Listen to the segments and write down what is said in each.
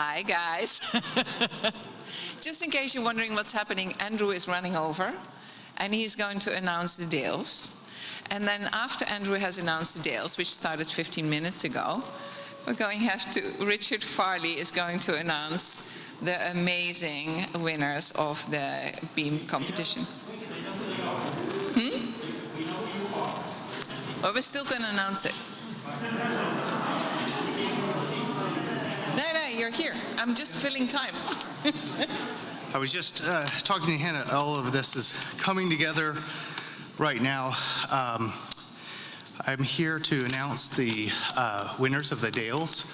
Hi, guys. Just in case you're wondering what's happening, Andrew is running over, and he's going to announce the deals. And then after Andrew has announced the deals, which started 15 minutes ago, we're going to have to, Richard Farley is going to announce the amazing winners of the beam competition. Well, we're still going to announce it. No, you're here. I'm just filling time. I was just talking to Hannah. All of this is coming together right now. I'm here to announce the winners of the Dales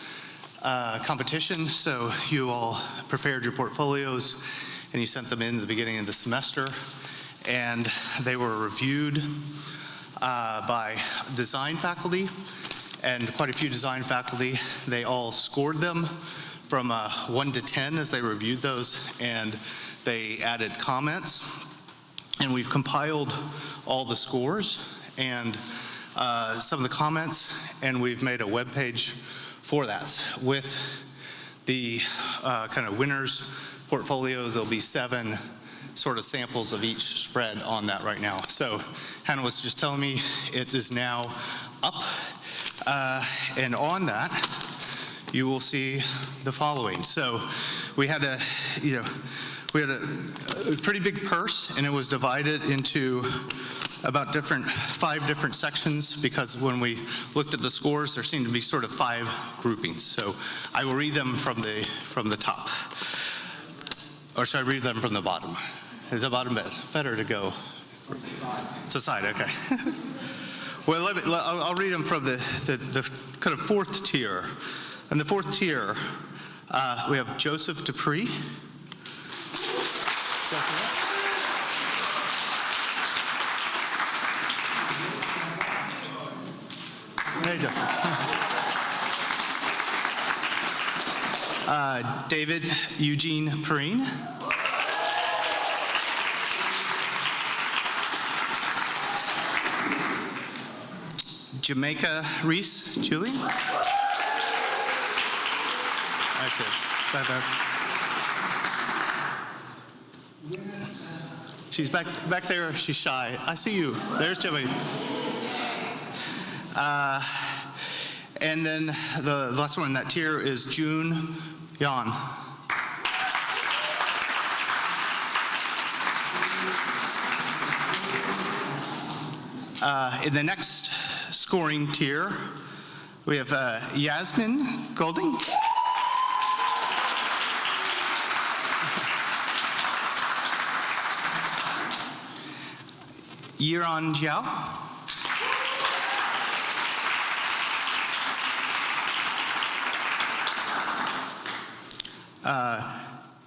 competition. So you all prepared your portfolios and you sent them in at the beginning of the semester. And they were reviewed by design faculty, and quite a few design faculty. They all scored them from 1 to 10 as they reviewed those, and they added comments. And we've compiled all the scores and some of the comments, and we've made a web page for that. With the kind of winners' portfolios, there'll be 7 sort of samples of each spread on that right now. So Hannah was just telling me it is now up, and on that you will see the following. So we had a pretty big purse, and it was divided into about 5 different sections, because when we looked at the scores, there seemed to be sort of 5 groupings. So I will read them from the top, or should I read them from the bottom? Is the bottom better to go? It's the side, okay. Well, I'll read them from the kind of 4th tier. In the 4th tier, we have Joseph Dupree. Hey, Joseph. David Eugene Perrine. Jamaica Reese Julie. There she is. She's back there. She's shy. I see you. There's Jamaica. And then the last one in that tier is June Yan. In the next scoring tier, we have Yasmin Golding. Yiran Jiao.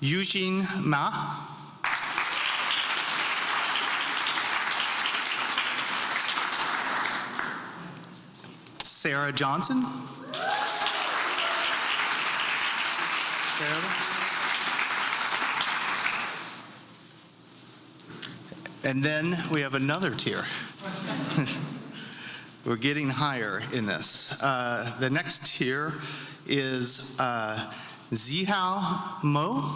Eugene Ma. Sarah Johnson. And then we have another tier. We're getting higher in this. The next tier is Zihao Mo.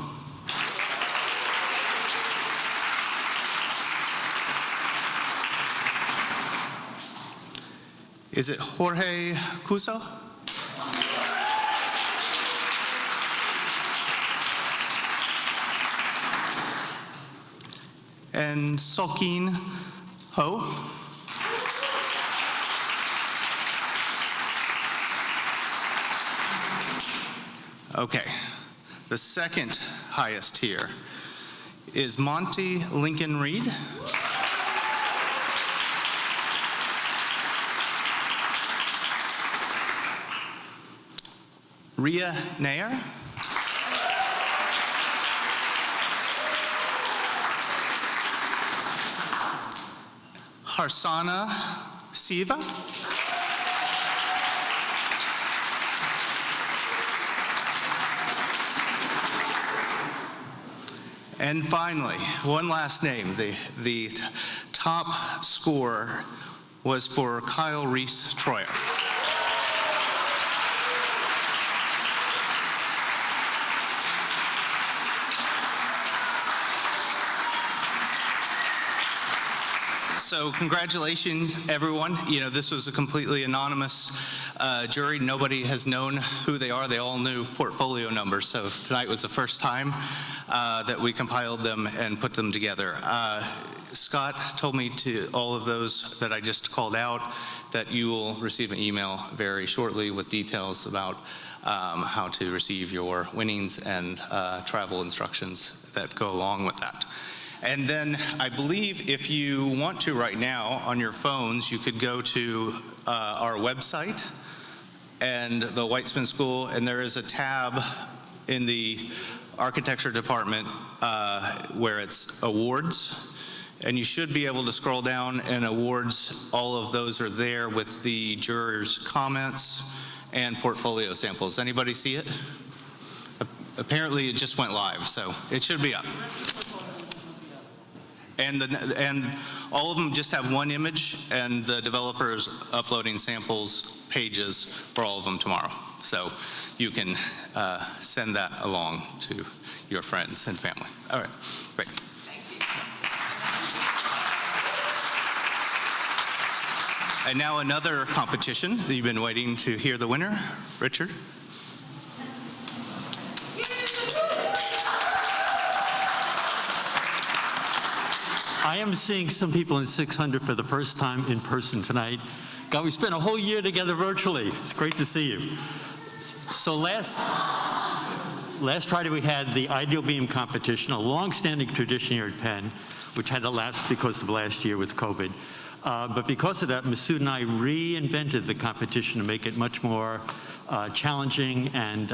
Is it Jorge Cuso? And Sokin Ho. Okay, the second highest tier is Monty Lincoln Reed. Ria Nair. Harsana Siva. And finally, one last name. The top score was for Kyle Reese-Troyer. So congratulations, everyone. You know, this was a completely anonymous jury. Nobody has known who they are. They all knew portfolio numbers. So tonight was the first time that we compiled them and put them together. Scott told me to all of those that I just called out that you will receive an email very shortly with details about how to receive your winnings and travel instructions that go along with that. And then I believe if you want to right now on your phones, you could go to our website and the Weitzman School, and there is a tab in the architecture department where it's awards. And you should be able to scroll down, and awards, all of those are there with the jurors' comments and portfolio samples. Anybody see it? Apparently it just went live, so it should be up. And all of them just have one image, and the developer is uploading samples pages for all of them tomorrow. So you can send that along to your friends and family. All right, great. And now another competition that you've been waiting to hear the winner. Richard. I am seeing some people in 600 for the first time in person tonight. God, we spent a whole year together virtually. It's great to see you. So last Friday we had the Ideal Beam competition, a long-standing tradition here at Penn, which had to lapse because of last year with COVID. But because of that, Masoud and I reinvented the competition to make it much more challenging and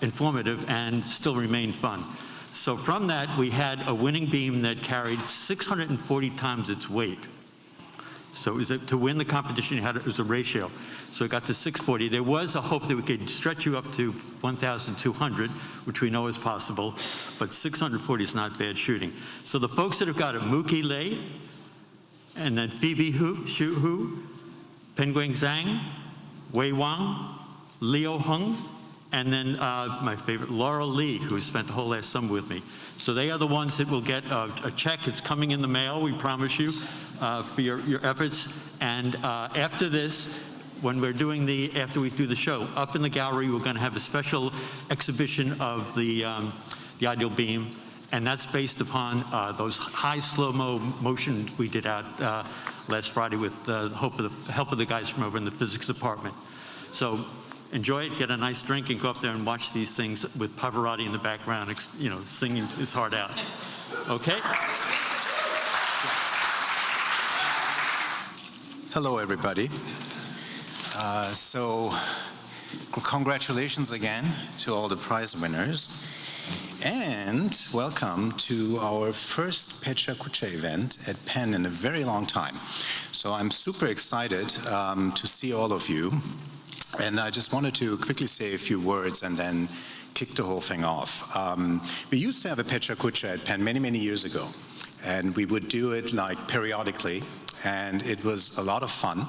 informative and still remain fun. So from that, we had a winning beam that carried 640 times its weight. So it was to win the competition, it was a ratio. So it got to 640. There was a hope that we could stretch you up to 1,200, which we know is possible, but 640 is not bad shooting. So the folks that have got it, Mookie Lei, and then Phoebe Hu, Penguin Zhang, Wei Wang, Leo Hung, and then my favorite, Laurel Lee, who spent the whole last summer with me. So they are the ones that will get a check. It's coming in the mail, we promise you, for your efforts. And after this, when we're doing after we do the show, up in the gallery, we're going to have a special exhibition of the Ideal Beam. And that's based upon those high slow-mo motion we did out last Friday with the help of the guys from over in the physics department. So enjoy it, get a nice drink, and go up there and watch these things with Pavarotti in the background, you know, singing his heart out. Okay? Hello, everybody. So congratulations again to all the prize winners. And welcome to our first PechaKucha event at Penn in a very long time. So I'm super excited to see all of you. And I just wanted to quickly say a few words and then kick the whole thing off. We used to have a PechaKucha at Penn many, many years ago. And we would do it like periodically. And it was a lot of fun.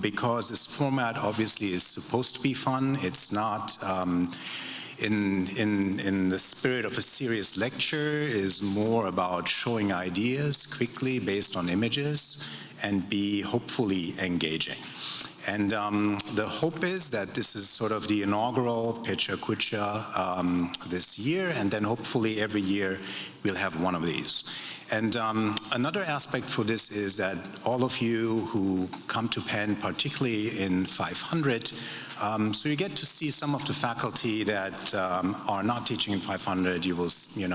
Because this format obviously is supposed to be fun. It's not in the spirit of a serious lecture, is more about showing ideas quickly based on images and be hopefully engaging. And the hope is that this is sort of the inaugural PechaKucha this year, and then hopefully every year we'll have one of these. And another aspect for this is that all of you who come to Penn, particularly in 500, so you get to see some of the faculty that are not teaching in 500. You will,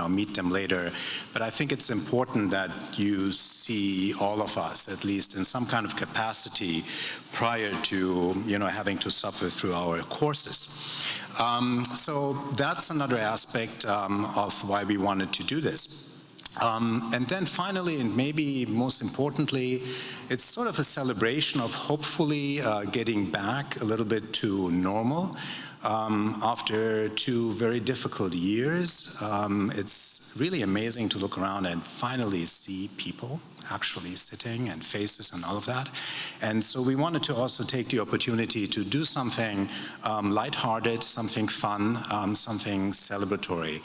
meet them later. But I think it's important that you see all of us, at least in some kind of capacity, prior to, having to suffer through our courses. So that's another aspect of why we wanted to do this. And then finally, and maybe most importantly, it's sort of a celebration of hopefully getting back a little bit to normal after 2 very difficult years. It's really amazing to look around and finally see people actually sitting and faces and all of that. And so we wanted to also take the opportunity to do something lighthearted, something fun, something celebratory.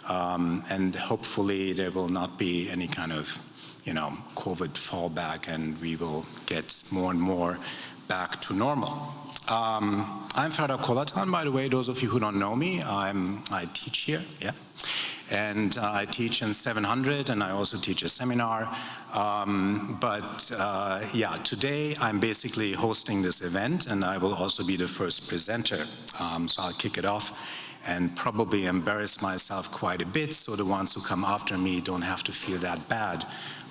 And hopefully there will not be any kind of COVID fallback, and we will get more and more back to normal. I'm Ferda Kolatan, by the way, those of you who don't know me. I teach here, yeah. And I teach in 700, and I also teach a seminar. Today I'm basically hosting this event, and I will also be the first presenter. So I'll kick it off and probably embarrass myself quite a bit, so the ones who come after me don't have to feel that bad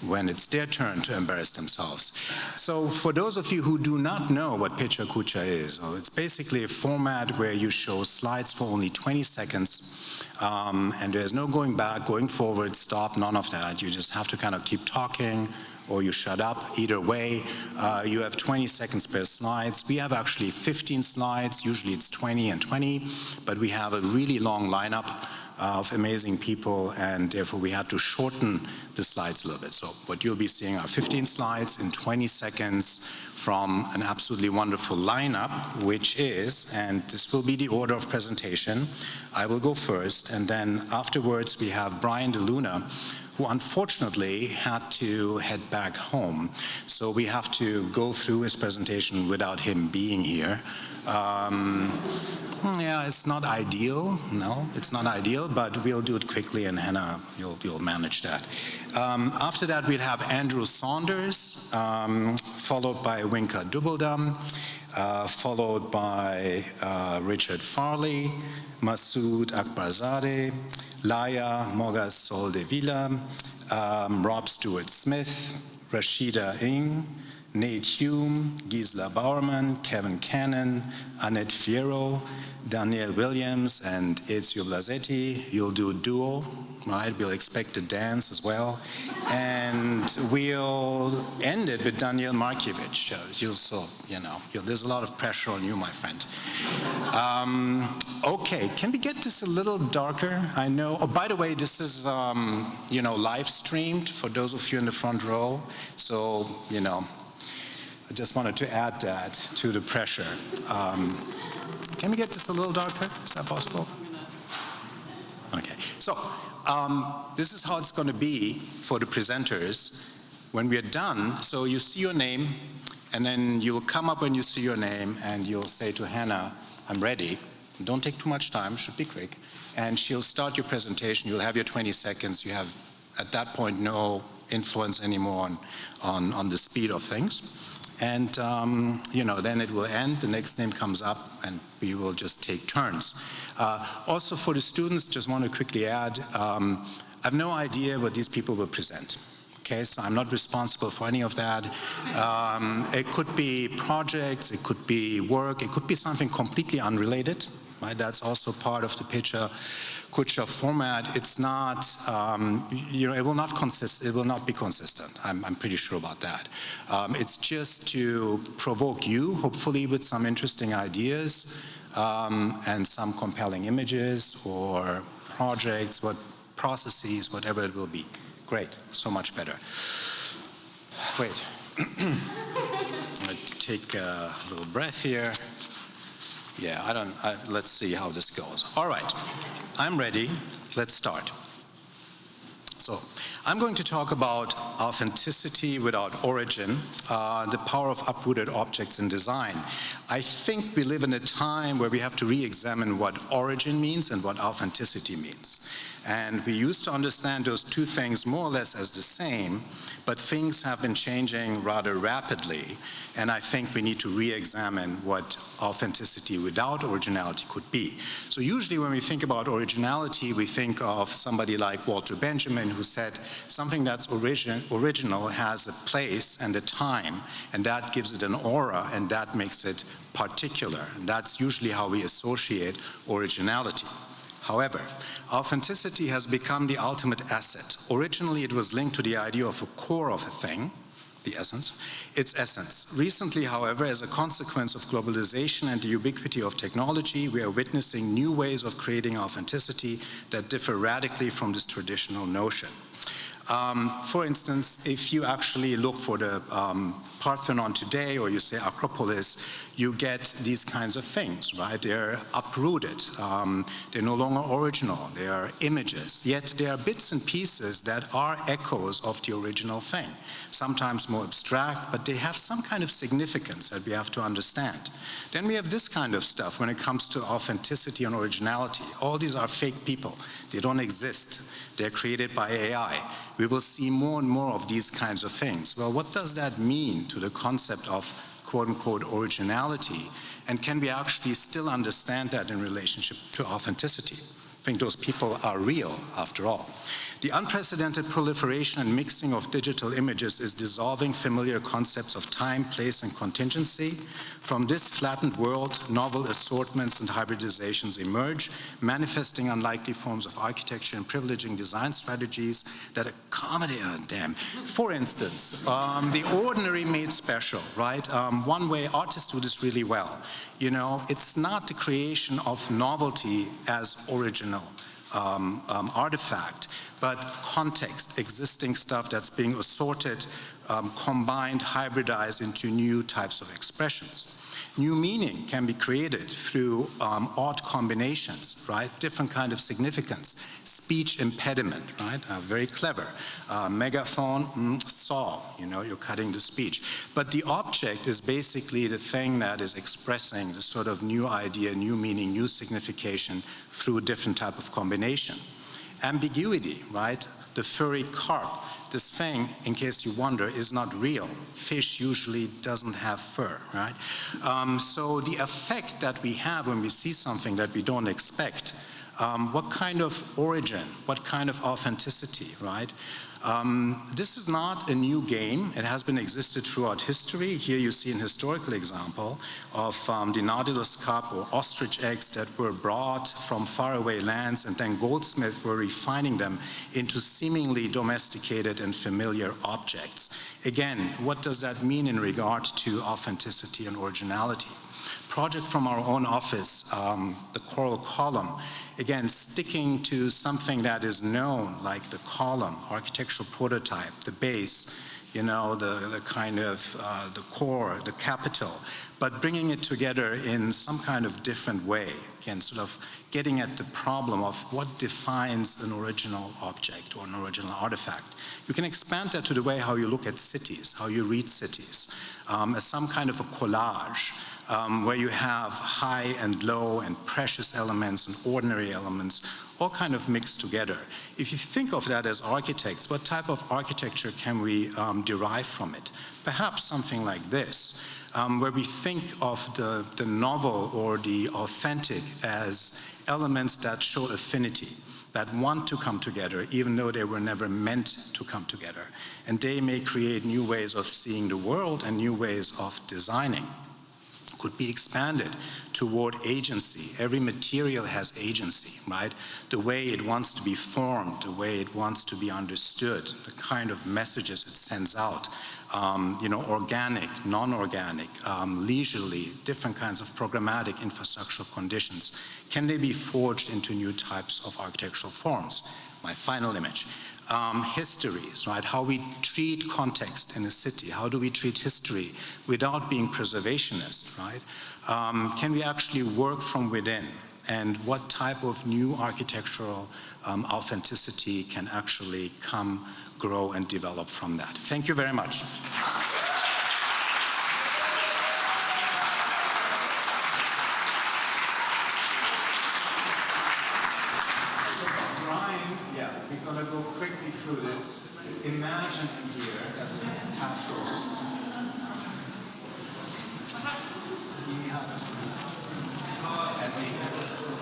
when it's their turn to embarrass themselves. So for those of you who do not know what PechaKucha is, it's basically a format where you show slides for only 20 seconds, and there's no going back, going forward, stop, none of that. You just have to kind of keep talking, or you shut up. Either way, you have 20 seconds per slides. We have actually 15 slides. Usually it's 20 and 20, but we have a really long lineup of amazing people, and therefore we had to shorten the slides a little bit. So what you'll be seeing are 15 slides in 20 seconds from an absolutely wonderful lineup, which is, and this will be the order of presentation. I will go first, and then afterwards we have Brian DeLuna, who unfortunately had to head back home. So we have to go through his presentation without him being here. Yeah, it's not ideal. No, it's not ideal, but we'll do it quickly, and Hannah, you'll manage that. After that, we'll have Andrew Saunders, followed by Winka Dubbeldam, followed by Richard Farley, Masoud Akbarzadeh, Laia Mogas-Soldevila, Rob Stuart-Smith, Rashida Ing, Nate Hume, Gisela Baurmann, Kevin Cannon, Annette Fierro, Danielle Willems, and Ezio Blasetti. You'll do a duo, right? We'll expect a dance as well. And we'll end it with Danielle Markiewicz. There's a lot of pressure on you, my friend. Okay, can we get this a little darker? I know. Oh, by the way, this is, live streamed for those of you in the front row. So, I just wanted to add that to the pressure. Can we get this a little darker? Is that possible? Okay. So this is how it's going to be for the presenters when we're done. So you see your name, and then you'll come up when you see your name, and you'll say to Hannah, "I'm ready." Don't take too much time. Should be quick. And she'll start your presentation. You'll have your 20 seconds. You have, at that point, no influence anymore on the speed of things. And, then it will end, the next name comes up, and we will just take turns. Also for the students, just want to quickly add, I have no idea what these people will present. Okay, so I'm not responsible for any of that. It could be projects, it could be work, it could be something completely unrelated, right? That's also part of the PechaKucha format. It's not, it will not be consistent. I'm pretty sure about that. It's just to provoke you, hopefully with some interesting ideas and some compelling images or projects, processes, whatever it will be. Great, so much better. Wait, I'm gonna take a little breath here. Yeah, let's see how this goes. All right, I'm ready, let's start. So, I'm going to talk about authenticity without origin, the power of uprooted objects in design. I think we live in a time where we have to re-examine what origin means and what authenticity means. And we used to understand those two things more or less as the same, but things have been changing rather rapidly, and I think we need to re-examine what authenticity without originality could be. So usually when we think about originality, we think of somebody like Walter Benjamin, who said something that's original has a place and a time, and that gives it an aura, and that makes it particular. And that's usually how we associate originality. However, authenticity has become the ultimate asset. Originally, it was linked to the idea of a core of a thing, the essence, its essence. Recently, however, as a consequence of globalization and the ubiquity of technology, we are witnessing new ways of creating authenticity that differ radically from this traditional notion. For instance, if you actually look for the Parthenon today, or you say Acropolis, you get these kinds of things, right? They're uprooted. They're no longer original. They are images. Yet they are bits and pieces that are echoes of the original thing. Sometimes more abstract, but they have some kind of significance that we have to understand. Then we have this kind of stuff when it comes to authenticity and originality. All these are fake people. They don't exist. They're created by AI. We will see more and more of these kinds of things. Well, what does that mean to the concept of quote-unquote originality? And can we actually still understand that in relationship to authenticity? I think those people are real, after all. The unprecedented proliferation and mixing of digital images is dissolving familiar concepts of time, place, and contingency. From this flattened world, novel assortments and hybridizations emerge, manifesting unlikely forms of architecture and privileging design strategies that accommodate them. For instance, the ordinary made special, right? One way artists do this really well. You know, it's not the creation of novelty as original artifact, but context, existing stuff that's being assorted, combined, hybridized into new types of expressions. New meaning can be created through odd combinations, right? Different kind of significance. Speech impediment, right? Very clever. Megaphone, saw, you know, you're cutting the speech. But the object is basically the thing that is expressing the sort of new idea, new meaning, new signification through a different type of combination. Ambiguity, right? The furry carp. This thing, in case you wonder, is not real. Fish usually doesn't have fur, right? So the effect that we have when we see something that we don't expect, what kind of origin, what kind of authenticity, right? This is not a new game. It has been existed throughout history. Here you see an historical example of the Nautilus cup or ostrich eggs that were brought from faraway lands, and then goldsmiths were refining them into seemingly domesticated and familiar objects. Again, what does that mean in regard to authenticity and originality? Project from our own office, the coral column. Again, sticking to something that is known, like the column, architectural prototype, the base, you know, the kind of the core, the capital, but bringing it together in some kind of different way. Again, sort of getting at the problem of what defines an original object or an original artifact. You can expand that to the way how you look at cities, how you read cities, as some kind of a collage. Where you have high and low and precious elements and ordinary elements all kind of mixed together. If you think of that as architects, what type of architecture can we derive from it? Perhaps something like this, where we think of the novel or the authentic as elements that show affinity, that want to come together, even though they were never meant to come together. And they may create new ways of seeing the world and new ways of designing. Could be expanded toward agency. Every material has agency, right? The way it wants to be formed, the way it wants to be understood, the kind of messages it sends out, you know, organic, non-organic, leisurely, different kinds of programmatic infrastructural conditions. Can they be forged into new types of architectural forms? My final image. Histories, right? How we treat context in a city. How do we treat history without being preservationist, right? Can we actually work from within? And what type of new architectural authenticity can actually come, grow, and develop from that? Thank you very much. We're going to go quickly through this. Imagine him here as a half-ghost. As he goes to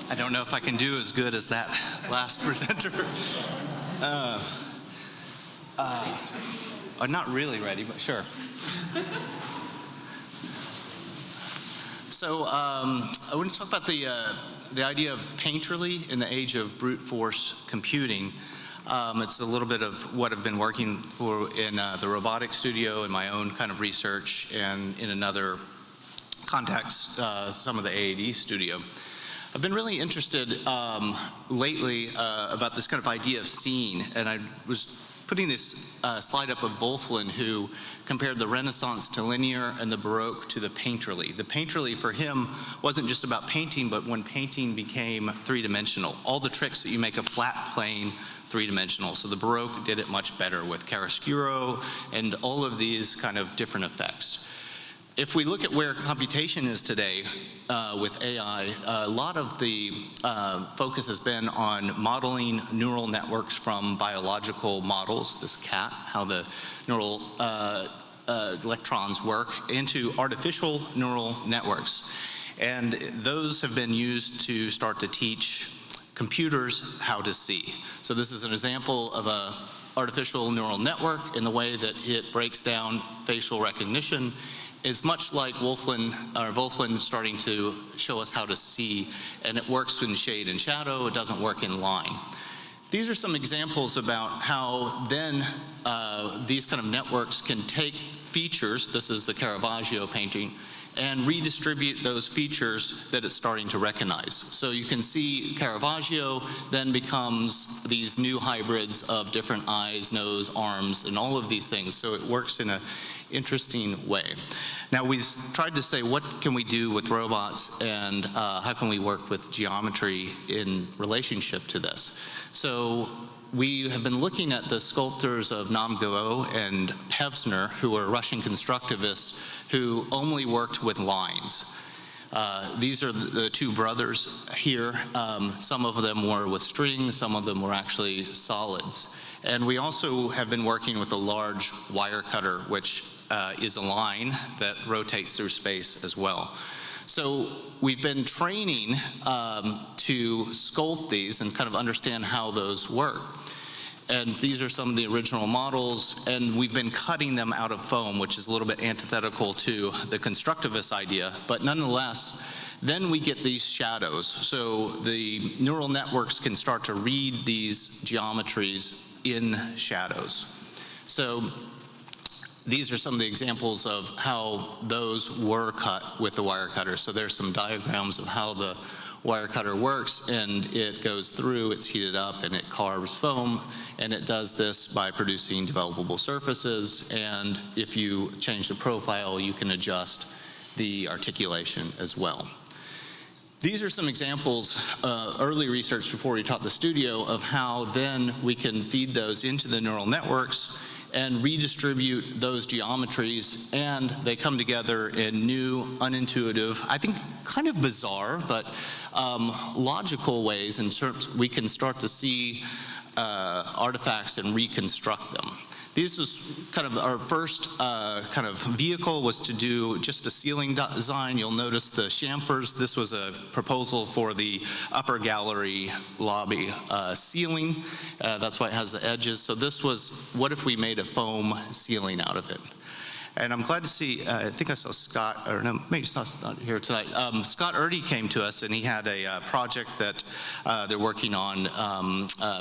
I don't know if I can do as good as that last presenter. Not really ready, but sure. So I want to talk about the idea of painterly in the age of brute force computing. It's a little bit of what I've been working for in the robotics studio and my own kind of research, and in another context, some of the AAD studio. I've been really interested lately about this kind of idea of seeing, and I was putting this slide up of Wolflin, who compared the Renaissance to linear and the Baroque to the painterly. The painterly for him wasn't just about painting, but when painting became three-dimensional. All the tricks that you make a flat plane three-dimensional. So the Baroque did it much better with chiaroscuro and all of these kind of different effects. If we look at where computation is today with AI, a lot of the focus has been on modeling neural networks from biological models, this cat, how the neural electrons work, into artificial neural networks. And those have been used to start to teach computers how to see. So this is an example of a artificial neural network in the way that it breaks down facial recognition. It's much like Wolflin starting to show us how to see, and it works in shade and shadow, it doesn't work in line. These are some examples about how then these kind of networks can take features, this is the Caravaggio painting, and redistribute those features that it's starting to recognize. So you can see Caravaggio then becomes these new hybrids of different eyes, nose, arms, and all of these things. So it works in an interesting way. Now we've tried to say, what can we do with robots, and how can we work with geometry in relationship to this? So we have been looking at the sculptors of Namguo and Pevsner, who were Russian constructivists who only worked with lines. These are the two brothers here. Some of them were with strings, some of them were actually solids. And we also have been working with a large wire cutter, which is a line that rotates through space as well. So we've been training to sculpt these and kind of understand how those work. And these are some of the original models, and we've been cutting them out of foam, which is a little bit antithetical to the constructivist idea, but nonetheless, then we get these shadows. So the neural networks can start to read these geometries in shadows. So these are some of the examples of how those were cut with the wire cutter. So there's some diagrams of how the wire cutter works, and it goes through, it's heated up, and it carves foam, and it does this by producing developable surfaces, and if you change the profile, you can adjust the articulation as well. These are some examples, early research before we taught the studio, of how then we can feed those into the neural networks and redistribute those geometries, and they come together in new, unintuitive, I think kind of bizarre, but logical ways in terms we can start to see artifacts and reconstruct them. This was kind of our first kind of vehicle, was to do just a ceiling design. You'll notice the chamfers. This was a proposal for the upper gallery lobby ceiling. That's why it has the edges. So this was, what if we made a foam ceiling out of it? And I'm glad to see, I think I saw Scott, or no, maybe Scott's not here tonight. Scott Erdy came to us, and he had a project that they're working on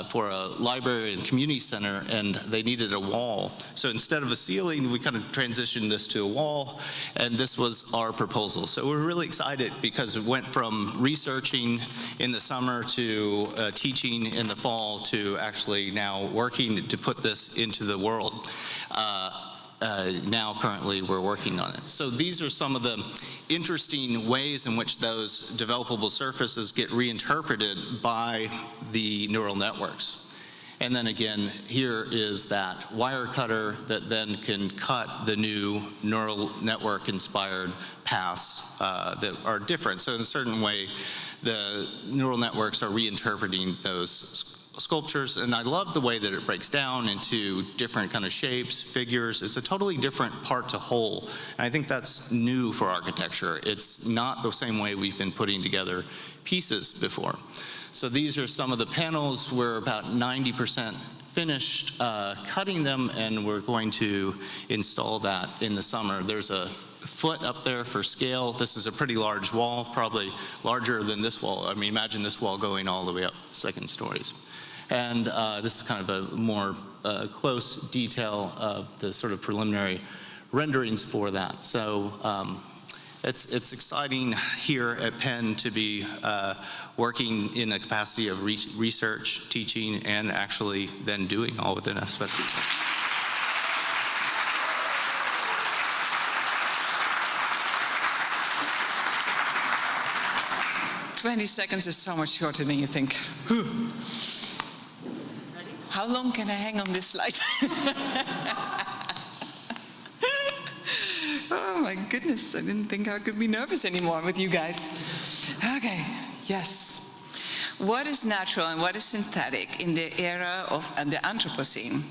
for a library and community center, and they needed a wall. So instead of a ceiling, we kind of transitioned this to a wall, and this was our proposal. So we're really excited because it went from researching in the summer to teaching in the fall to actually now working to put this into the world. Now currently we're working on it. So these are some of the interesting ways in which those developable surfaces get reinterpreted by the neural networks. And then again, here is that wire cutter that then can cut the new neural network inspired paths that are different. So in a certain way, the neural networks are reinterpreting those sculptures, and I love the way that it breaks down into different kind of shapes, figures. It's a totally different part to whole, and I think that's new for architecture. It's not the same way we've been putting together pieces before. So these are some of the panels. We're about 90% finished cutting them, and we're going to install that in the summer. There's a foot up there for scale. This is a pretty large wall, probably larger than this wall. I mean, imagine this wall going all the way up second stories. And this is kind of a more close detail of the sort of preliminary renderings for that. So it's exciting here at Penn to be working in a capacity of research, teaching, and actually then doing all within us. 20 seconds is so much shorter than you think. How long can I hang on this slide? Oh my goodness, I didn't think I could be nervous anymore with you guys. Okay, yes. What is natural and what is synthetic in the era of the Anthropocene?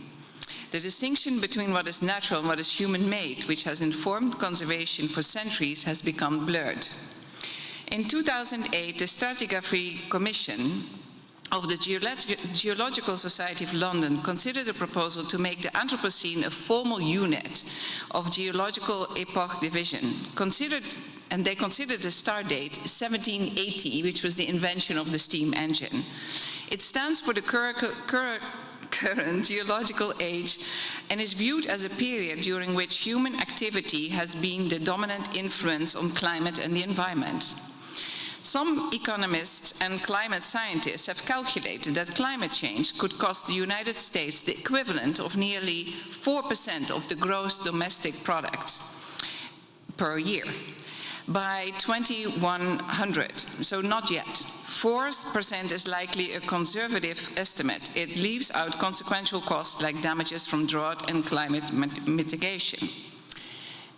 The distinction between what is natural and what is human-made, which has informed conservation for centuries, has become blurred. In 2008, the Stratigraphy Commission of the Geological Society of London considered a proposal to make the Anthropocene a formal unit of geological epoch division. And they considered the start date 1780, which was the invention of the steam engine. It stands for the current geological age and is viewed as a period during which human activity has been the dominant influence on climate and the environment. Some economists and climate scientists have calculated that climate change could cost the United States the equivalent of nearly 4% of the gross domestic product per year by 2100, so not yet. 4% is likely a conservative estimate. It leaves out consequential costs like damages from drought and climate mitigation.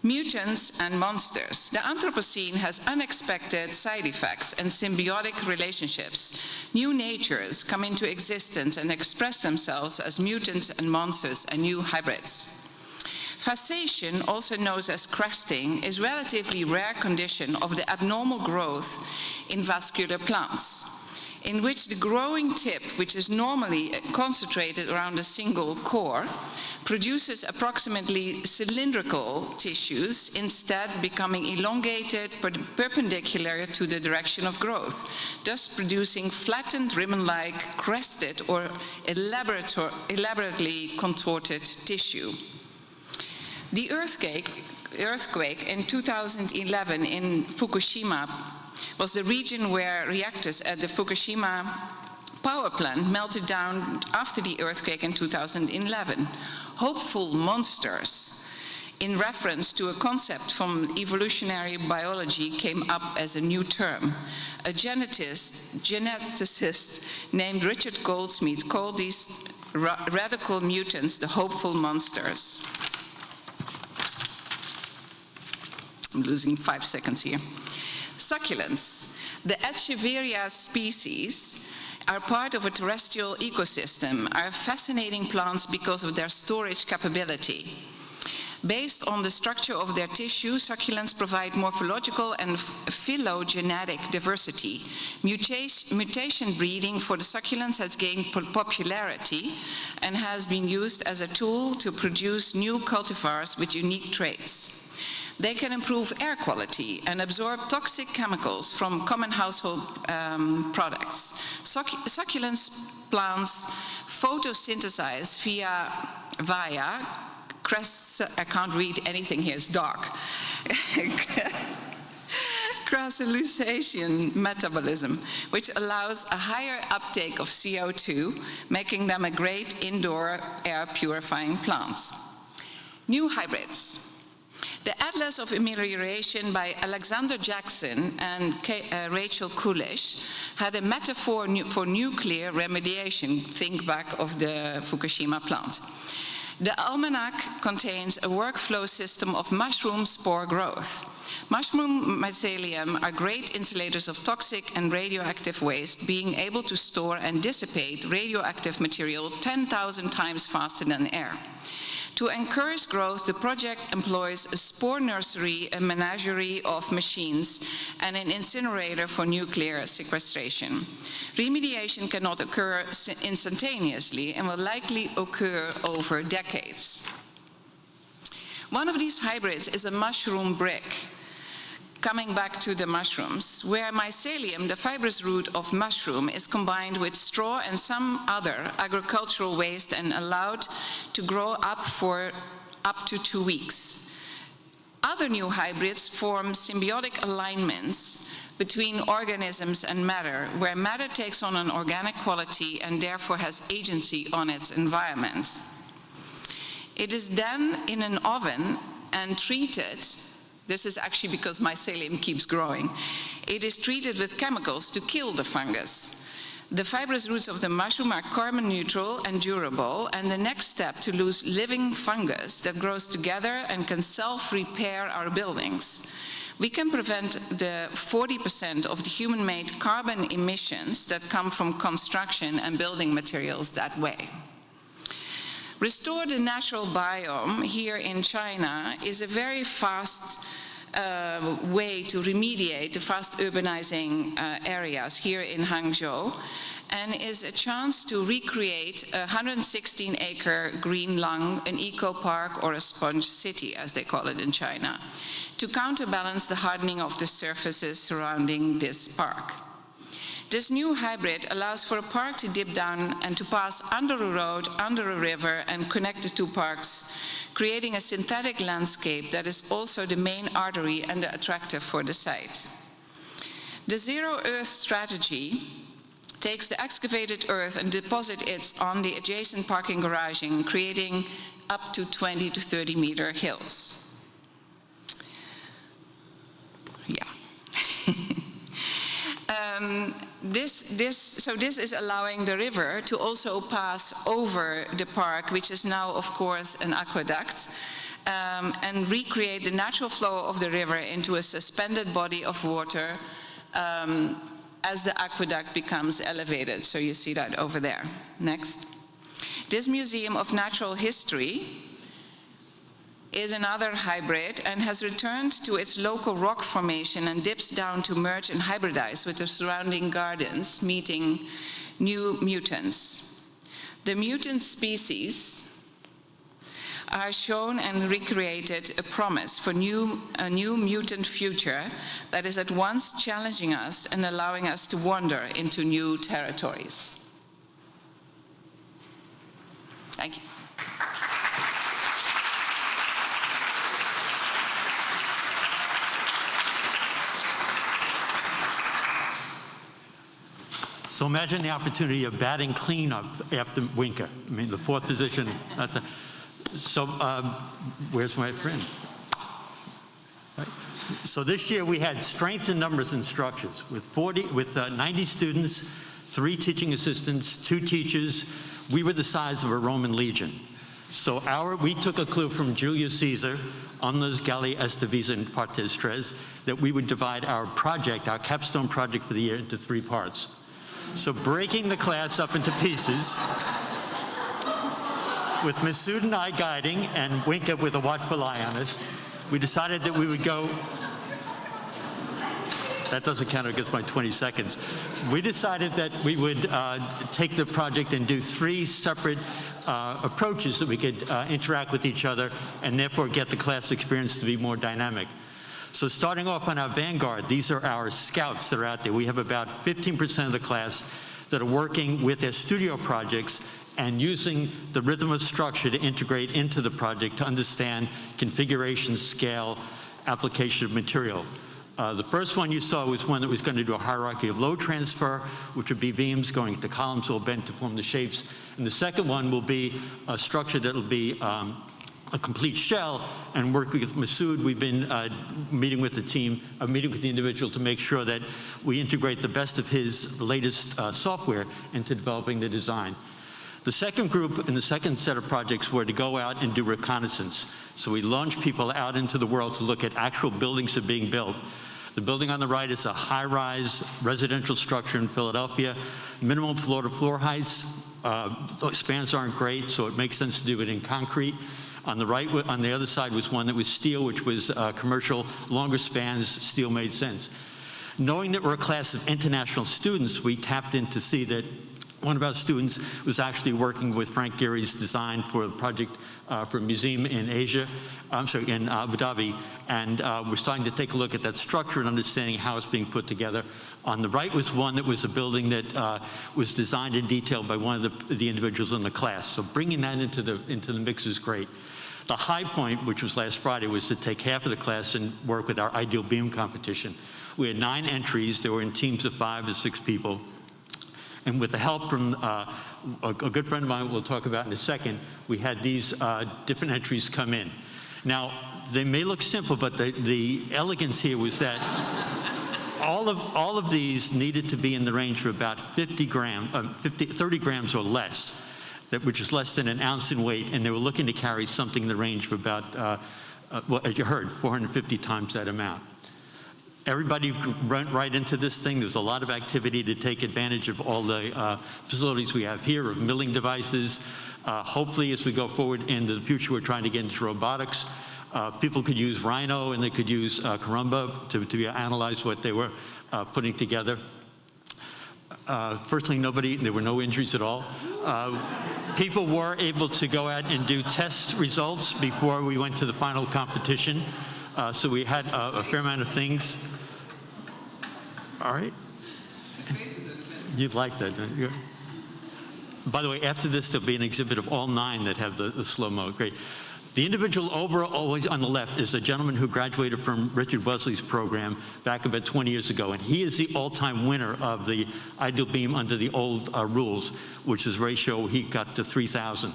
Mutants and monsters. The Anthropocene has unexpected side effects and symbiotic relationships. New natures come into existence and express themselves as mutants and monsters and new hybrids. Phasation, also known as cresting, is a relatively rare condition of the abnormal growth in vascular plants, in which the growing tip, which is normally concentrated around a single core, produces approximately cylindrical tissues, instead becoming elongated perpendicular to the direction of growth, thus producing flattened, ribbon-like, crested, or elaborately contorted tissue. The earthquake in 2011 in Fukushima was the region where reactors at the Fukushima power plant melted down after the earthquake in 2011. Hopeful monsters, in reference to a concept from evolutionary biology, came up as a new term. A geneticist named Richard Goldsmith called these radical mutants the hopeful monsters. I'm losing 5 seconds here. Succulents. The Echeveria species are part of a terrestrial ecosystem, are fascinating plants because of their storage capability. Based on the structure of their tissue, succulents provide morphological and phylogenetic diversity. Mutation breeding for the succulents has gained popularity and has been used as a tool to produce new cultivars with unique traits. They can improve air quality and absorb toxic chemicals from common household products. Succulents plants photosynthesize via I can't read anything here, it's dark. Crystallization metabolism, which allows a higher uptake of CO2, making them a great indoor air purifying plant. New hybrids. The Atlas of Amelioration by Alexander Jackson and Rachel Kulish had a metaphor for nuclear remediation, think back of the Fukushima plant. The almanac contains a workflow system of mushroom spore growth. Mushroom mycelium are great insulators of toxic and radioactive waste, being able to store and dissipate radioactive material 10,000 times faster than air. To encourage growth, the project employs a spore nursery, a menagerie of machines, and an incinerator for nuclear sequestration. Remediation cannot occur instantaneously and will likely occur over decades. One of these hybrids is a mushroom brick. Coming back to the mushrooms, where mycelium, the fibrous root of mushroom, is combined with straw and some other agricultural waste and allowed to grow up for up to 2 weeks. Other new hybrids form symbiotic alignments between organisms and matter, where matter takes on an organic quality and therefore has agency on its environment. It is then in an oven and treated. This is actually because mycelium keeps growing. It is treated with chemicals to kill the fungus. The fibrous roots of the mushroom are carbon neutral and durable, and the next step to lose living fungus that grows together and can self-repair our buildings. We can prevent the 40% of the human-made carbon emissions that come from construction and building materials that way. Restore the natural biome here in China is a very fast way to remediate the fast urbanizing areas here in Hangzhou, and is a chance to recreate a 116-acre green lung, an eco-park, or a sponge city, as they call it in China, to counterbalance the hardening of the surfaces surrounding this park. This new hybrid allows for a park to dip down and to pass under a road, under a river, and connect the two parks, creating a synthetic landscape that is also the main artery and the attractor for the site. The Zero Earth strategy takes the excavated earth and deposits it on the adjacent parking garaging, creating up to 20 to 30 meter hills. Yeah. This is allowing the river to also pass over the park, which is now, of course, an aqueduct, and recreate the natural flow of the river into a suspended body of water as the aqueduct becomes elevated. So you see that over there. Next. This Museum of Natural History is another hybrid and has returned to its local rock formation and dips down to merge and hybridize with the surrounding gardens, meeting new mutants. The mutant species are shown and recreated a promise for a new mutant future that is at once challenging us and allowing us to wander into new territories. Thank you. So imagine the opportunity of batting cleanup after Winka. I mean, the fourth position. So where's my friend? Right. So this year we had strength in numbers and structures with 90 students, 3 teaching assistants, 2 teachers. We were the size of a Roman legion. So we took a clue from Julius Caesar, Omnes Galli est divisa in partes tres, that we would divide our project, our capstone project for the year, into 3 parts. So breaking the class up into pieces, with Masoud and I guiding, and Winka with a watchful eye on us, we decided that we would go, that doesn't count against my 20 seconds. We decided that we would take the project and do 3 separate approaches that we could interact with each other and therefore get the class experience to be more dynamic. So starting off on our vanguard, these are our scouts that are out there. We have about 15% of the class that are working with their studio projects and using the rhythm of structure to integrate into the project to understand configuration, scale, application of material. The first one you saw was one that was going to do a hierarchy of load transfer, which would be beams going to columns will bend to form the shapes. And the second one will be a structure that will be a complete shell, and working with Masoud, we've been meeting with the team, meeting with the individual to make sure that we integrate the best of his latest software into developing the design. The second group and the second set of projects were to go out and do reconnaissance. So we launched people out into the world to look at actual buildings that are being built. The building on the right is a high-rise residential structure in Philadelphia. Minimum floor-to-floor heights. Spans aren't great, so it makes sense to do it in concrete. On the right, on the other side was one that was steel, which was commercial, longer spans, steel made sense. Knowing that we're a class of international students, we tapped in to see that one of our students was actually working with Frank Gehry's design for a project for a museum in Asia, in Abu Dhabi, and we're starting to take a look at that structure and understanding how it's being put together. On the right was one that was a building that was designed in detail by one of the individuals in the class. So bringing that into the mix is great. The high point, which was last Friday, was to take half of the class and work with our ideal beam competition. We had 9 entries. They were in teams of 5 to 6 people. And with the help from a good friend of mine we'll talk about in a second, we had these different entries come in. Now, they may look simple, but the elegance here was that all of these needed to be in the range of about 30 grams or less, which is less than an ounce in weight, and they were looking to carry something in the range of about, well, as you heard, 450 times that amount. Everybody went right into this thing. There's a lot of activity to take advantage of all the facilities we have here, of milling devices. Hopefully, as we go forward into the future, we're trying to get into robotics. People could use Rhino and they could use Carumba to analyze what they were putting together. Fortunately, there were no injuries at all. People were able to go out and do test results before we went to the final competition. So we had a fair amount of things. All right. You'd like that, don't you? By the way, after this, there'll be an exhibit of all 9 that have the slow-mo. Great. The individual always on the left is a gentleman who graduated from Richard Wesley's program back about 20 years ago, and he is the all-time winner of the ideal beam under the old rules, which is ratio he got to 3,000.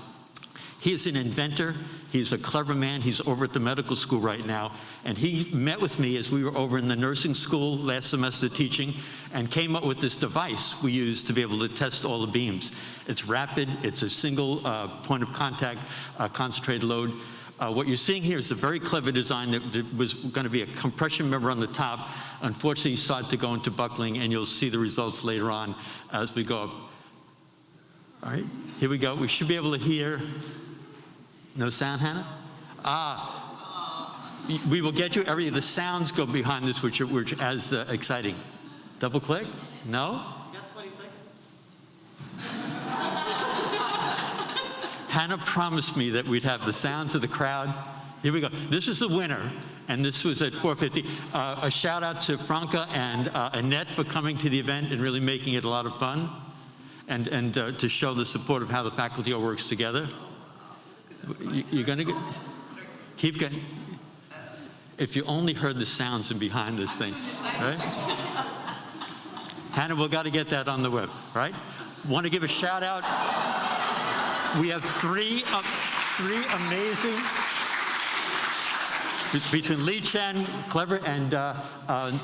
He is an inventor. He's a clever man. He's over at the medical school right now. And he met with me as we were over in the nursing school last semester teaching and came up with this device we use to be able to test all the beams. It's rapid. It's a single point of contact, concentrated load. What you're seeing here is a very clever design that was going to be a compression member on the top. Unfortunately, it started to go into buckling, and you'll see the results later on as we go up. All right, here we go. We should be able to hear. No sound, Hannah? We will get you the sounds go behind this, which are as exciting. Double click? No? You got 20 seconds. Hannah promised me that we'd have the sounds of the crowd. Here we go. This is the winner, and this was at 4:50. A shout out to Franca and Annette for coming to the event and really making it a lot of fun, and to show the support of how the faculty all works together. You're going to keep going. If you only heard the sounds in behind this thing, right? Hannah, we've got to get that on the web, right? Want to give a shout out. We have three amazing, between Lee Chen, clever, and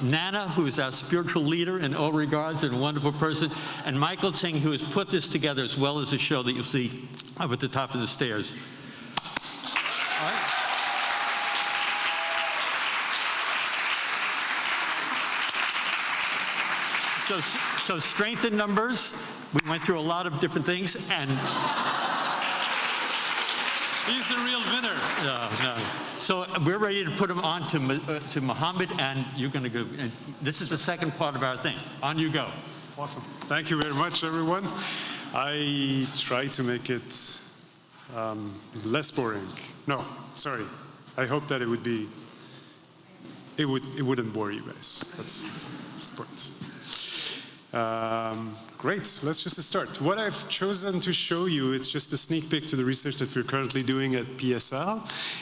Nana, who is our spiritual leader in all regards and a wonderful person, and Michael Ting, who has put this together as well as a show that you'll see up at the top of the stairs. All right. So strength in numbers. We went through a lot of different things, and he's the real winner. no. So we're ready to put him on to Mohammed, and you're going to go. And this is the second part of our thing. On you go. Awesome. Thank you very much, everyone. I try to make it less boring. No, sorry. I hope that it wouldn't bore you guys. That's the point. Great, let's just start. What I've chosen to show you is just a sneak peek to the research that we're currently doing at PSL,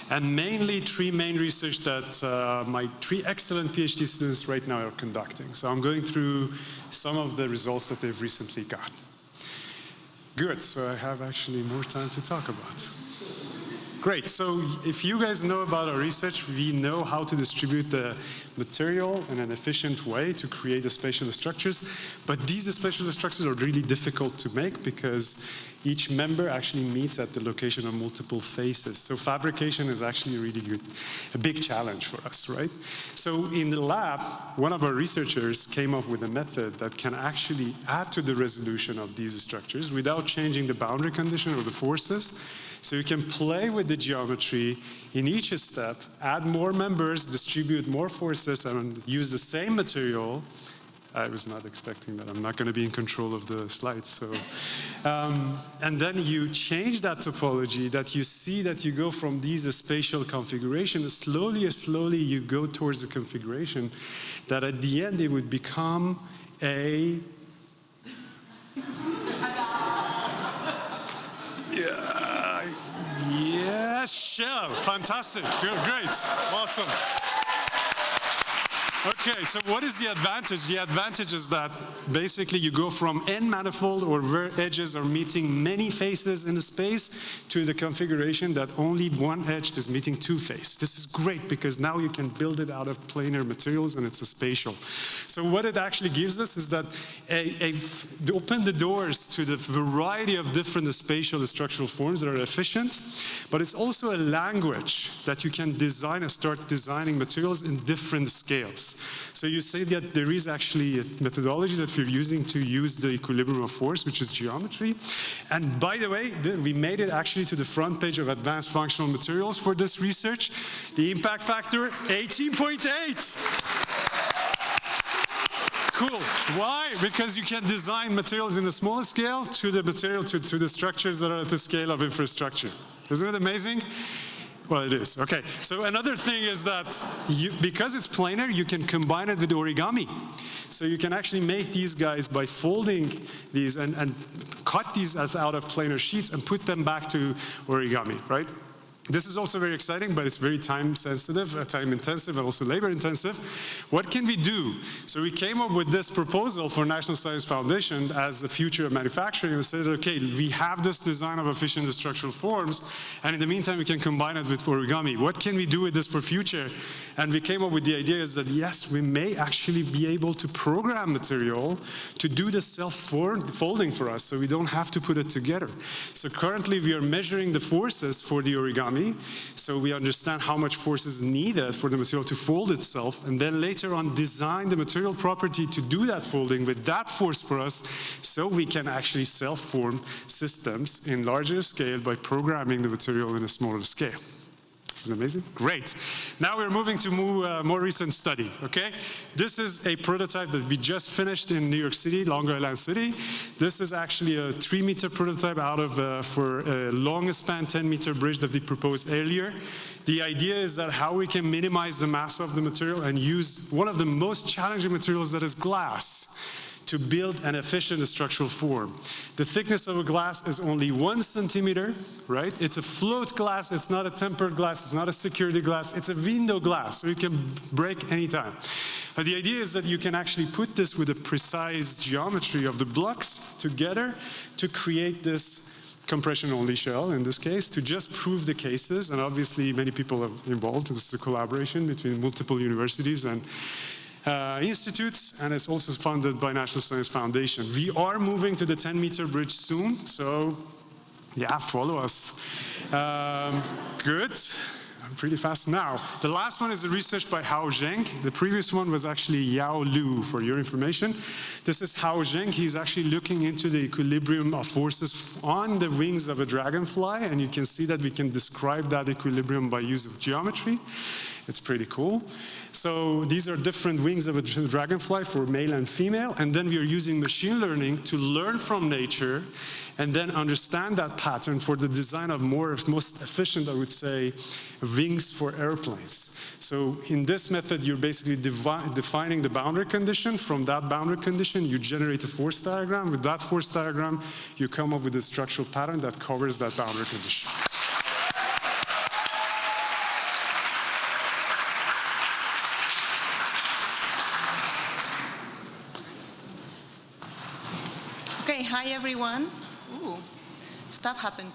and mainly 3 main research that my 3 excellent PhD students right now are conducting. So I'm going through some of the results that they've recently got. Good, so I have actually more time to talk about. Great, so if you guys know about our research, we know how to distribute the material in an efficient way to create the spatial structures, but these spatial structures are really difficult to make because each member actually meets at the location of multiple faces. So fabrication is actually really a big challenge for us, right? So in the lab, one of our researchers came up with a method that can actually add to the resolution of these structures without changing the boundary condition or the forces, So you can play with the geometry in each step, add more members, distribute more forces, and use the same material. I was not expecting that. I'm not going to be in control of the slides. So, and then you change that topology, that you see that you go from these spatial configurations, slowly you go towards a configuration that at the end it would become a... Yes, shell. Fantastic. Great. Awesome. Okay, so what is the advantage? The advantage is that basically you go from n manifold or where edges are meeting many faces in the space to the configuration that only one edge is meeting two faces. This is great because now you can build it out of planar materials and it's a spatial. So what it actually gives us is that open the doors to the variety of different spatial structural forms that are efficient, but it's also a language that you can design and start designing materials in different scales. So you say that there is actually a methodology that we're using to use the equilibrium of force, which is geometry. And by the way, we made it actually to the front page of Advanced Functional Materials for this research. The impact factor, 18.8. Cool. Why? Because you can design materials in a smaller scale to the material, to the structures that are at the scale of infrastructure. Isn't it amazing? Well, it is. Okay. So another thing is that because it's planar, you can combine it with origami. So you can actually make these guys by folding these and cut these as out of planar sheets and put them back to origami, right? This is also very exciting, but it's very time sensitive, time intensive, and also labor intensive. What can we do? So we came up with this proposal for National Science Foundation as the future of manufacturing, and said, okay, we have this design of efficient structural forms, and in the meantime, we can combine it with origami. What can we do with this for future? And we came up with the idea is that, yes, we may actually be able to program material to do the self-folding for us, so we don't have to put it together. So currently, we are measuring the forces for the origami, so we understand how much force is needed for the material to fold itself, and then later on design the material property to do that folding with that force for us, so we can actually self-form systems in larger scale by programming the material in a smaller scale. Isn't it amazing? Great. Now we're moving to more recent study, okay? This is a prototype that we just finished in New York City, Long Island City. This is actually a 3-meter prototype out of, for a long span 10-meter bridge that we proposed earlier. The idea is that how we can minimize the mass of the material and use one of the most challenging materials, that is glass, to build an efficient structural form. The thickness of a glass is only 1 centimeter, right? It's a float glass, it's not a tempered glass, it's not a security glass, it's a window glass, so it can break anytime. But the idea is that you can actually put this with a precise geometry of the blocks together to create this compression-only shell, in this case, to just prove the cases, and obviously many people are involved. This is a collaboration between multiple universities and institutes, and it's also funded by National Science Foundation. We are moving to the 10-meter bridge soon, so yeah, follow us. Good. I'm pretty fast now. The last one is the research by Hao Zheng. The previous one was actually Yao Lu, for your information. This is Hao Zheng. He's actually looking into the equilibrium of forces on the wings of a dragonfly, and you can see that we can describe that equilibrium by use of geometry. It's pretty cool. So these are different wings of a dragonfly for male and female, and then we are using machine learning to learn from nature and then understand that pattern for the design of most efficient, I would say, wings for airplanes. So in this method, you're basically defining the boundary condition. From that boundary condition, you generate a force diagram. With that force diagram, you come up with a structural pattern that covers that boundary condition. Okay, hi everyone. Ooh, stuff happened.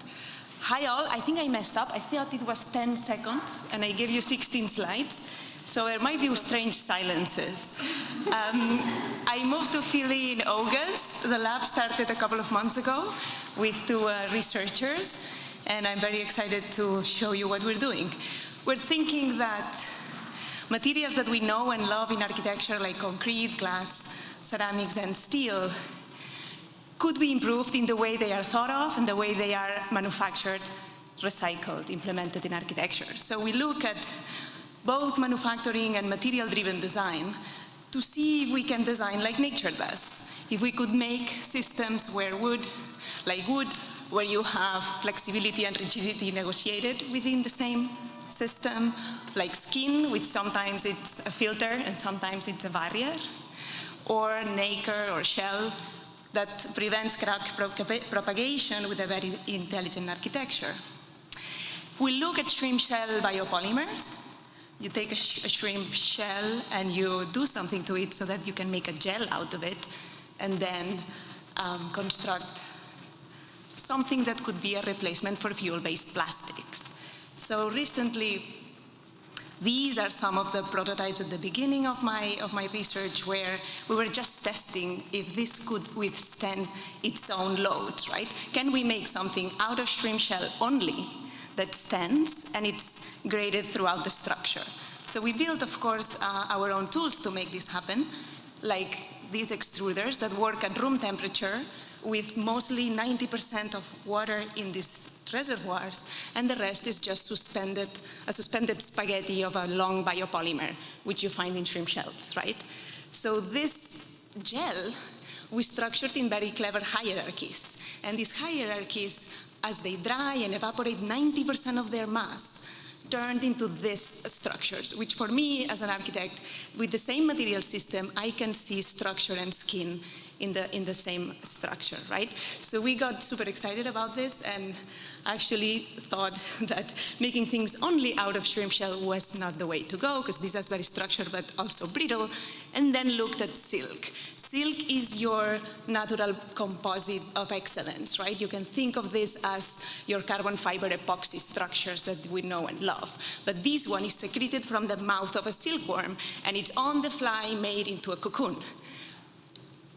Hi all, I think I messed up. I thought it was 10 seconds and I gave you 16 slides. So there might be strange silences. I moved to Philly in August. The lab started a couple of months ago with 2 researchers, and I'm very excited to show you what we're doing. We're thinking that materials that we know and love in architecture, like concrete, glass, ceramics, and steel, could be improved in the way they are thought of and the way they are manufactured recycled, implemented in architecture. So we look at both manufacturing and material-driven design to see if we can design like nature does. If we could make systems where wood, where you have flexibility and rigidity negotiated within the same system, like skin, which sometimes it's a filter and sometimes it's a barrier, or nacre or shell that prevents crack propagation with a very intelligent architecture. We look at shrimp shell biopolymers. You take a shrimp shell and you do something to it so that you can make a gel out of it, and then construct something that could be a replacement for fuel-based plastics. So recently, these are some of the prototypes at the beginning of my research, where we were just testing if this could withstand its own loads, right? Can we make something out of shrimp shell only that stands and it's graded throughout the structure? So we built, of course, our own tools to make this happen, like these extruders that work at room temperature with mostly 90% of water in these reservoirs, and the rest is just a suspended spaghetti of a long biopolymer, which you find in shrimp shells, right? So this gel, we structured in very clever hierarchies, and these hierarchies, as they dry and evaporate 90% of their mass, turned into these structures, which for me, as an architect, with the same material system, I can see structure and skin in the same structure, right? So we got super excited about this and actually thought that making things only out of shrimp shell was not the way to go, because this is very structured but also brittle, and then looked at silk. Silk is your natural composite of excellence, right? You can think of this as your carbon fiber epoxy structures that we know and love. But this one is secreted from the mouth of a silkworm, and it's on the fly made into a cocoon.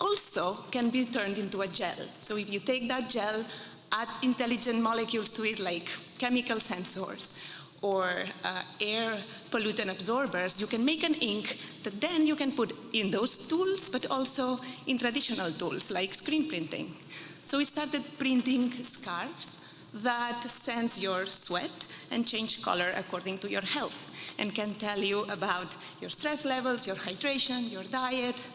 Also can be turned into a gel. So if you take that gel, add intelligent molecules to it like chemical sensors or air pollutant absorbers, you can make an ink that then you can put in those tools, but also in traditional tools like screen printing. So we started printing scarves that sense your sweat and change color according to your health and can tell you about your stress levels, your hydration, your diet.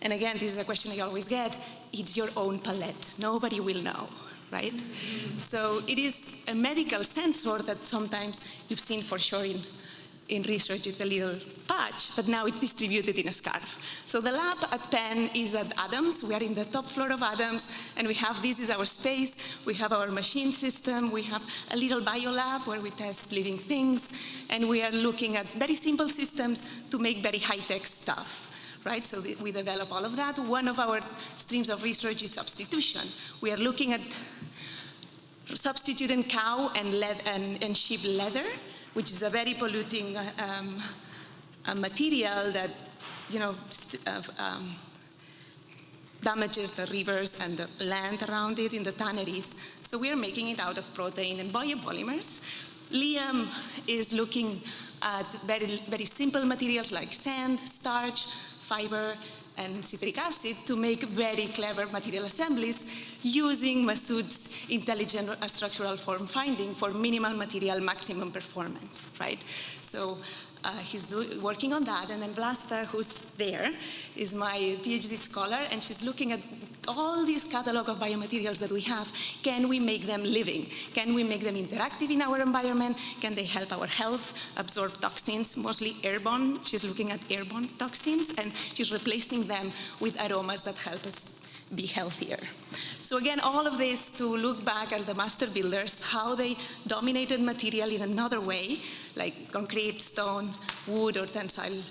And again, this is a question I always get. It's your own palette. Nobody will know, right? So it is a medical sensor that sometimes you've seen for sure in research with a little patch, but now it's distributed in a scarf. So the lab at Penn is at Adams. We are in the top floor of Adams, and we have, this is our space. We have our machine system. We have a little biolab where we test living things, and we are looking at very simple systems to make very high-tech stuff. Right, so we develop all of that. One of our streams of research is substitution. We are looking at substituting cow and sheep leather, which is a very polluting material that, damages the rivers and the land around it in the tanneries. So we are making it out of protein and biopolymers. Liam is looking at very, very simple materials like sand, starch, fiber, and citric acid to make very clever material assemblies using Masoud's intelligent structural form finding for minimal material maximum performance, right? So he's working on that, and then Vlasta, who's there, is my PhD scholar, and she's looking at all these catalog of biomaterials that we have. Can we make them living? Can we make them interactive in our environment? Can they help our health, absorb toxins, mostly airborne? She's looking at airborne toxins, and she's replacing them with aromas that help us be healthier. So again, all of this to look back at the master builders, how they dominated material in another way, like concrete, stone, wood, or tensile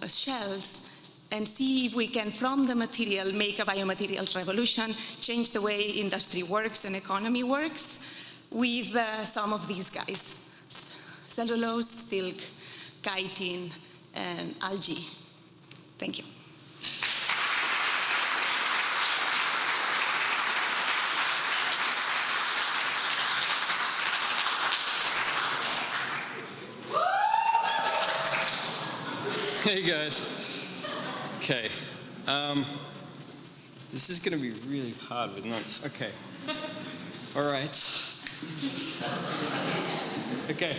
shells, and see if we can, from the material, make a biomaterials revolution, change the way industry works and economy works with some of these guys: cellulose, silk, chitin, and algae. Thank you. Hey guys. Okay. This is going to be really hard with notes. Okay. All right. Okay.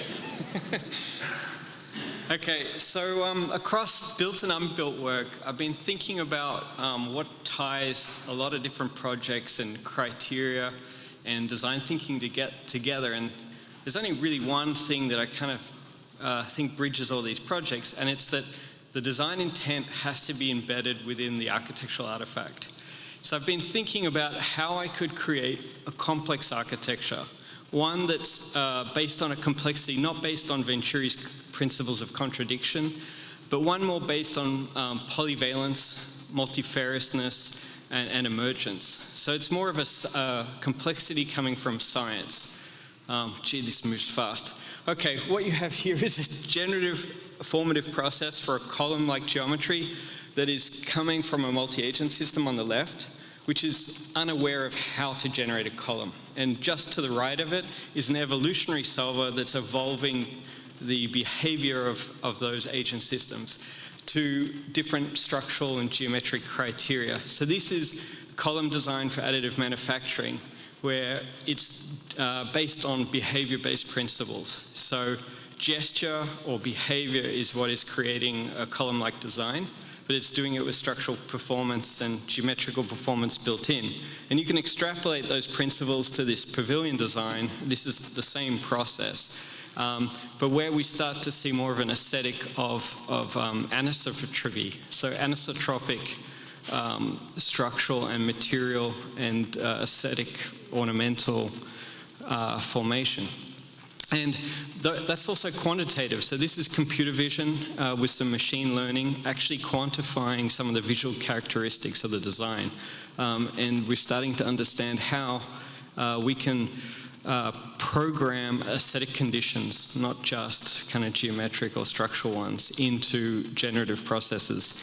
Okay, so across built and unbuilt work, I've been thinking about what ties a lot of different projects and criteria and design thinking to get together. And there's only really one thing that I kind of think bridges all these projects, and it's that the design intent has to be embedded within the architectural artifact. So I've been thinking about how I could create a complex architecture, one that's based on a complexity, not based on Venturi's principles of contradiction, but one more based on polyvalence, multifarousness, and emergence. So it's more of a complexity coming from science. Gee, this moves fast. Okay, what you have here is a generative formative process for a column-like geometry that is coming from a multi-agent system on the left, which is unaware of how to generate a column. And just to the right of it is an evolutionary solver that's evolving the behavior of those agent systems to different structural and geometric criteria. So this is column design for additive manufacturing, where it's based on behavior-based principles. So gesture or behavior is what is creating a column-like design, but it's doing it with structural performance and geometrical performance built in. And you can extrapolate those principles to this pavilion design. This is the same process. But where we start to see more of an aesthetic of anisotropy, so anisotropic structural and material and aesthetic ornamental formation. And that's also quantitative. So this is computer vision with some machine learning, actually quantifying some of the visual characteristics of the design. And we're starting to understand how we can program aesthetic conditions, not just kind of geometric or structural ones, into generative processes.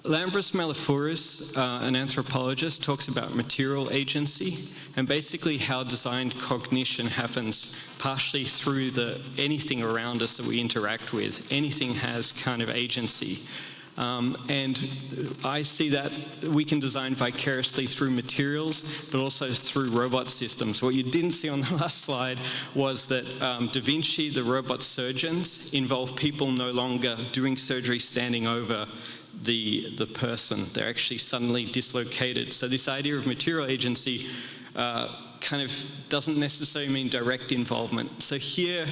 Lambros Malafouris, an anthropologist, talks about material agency and basically how designed cognition happens partially through anything around us that we interact with. Anything has kind of agency. And I see that we can design vicariously through materials, but also through robot systems. What you didn't see on the last slide was that Da Vinci, the robot surgeons, involve people no longer doing surgery standing over the person. They're actually suddenly dislocated. So this idea of material agency kind of doesn't necessarily mean direct involvement. So here,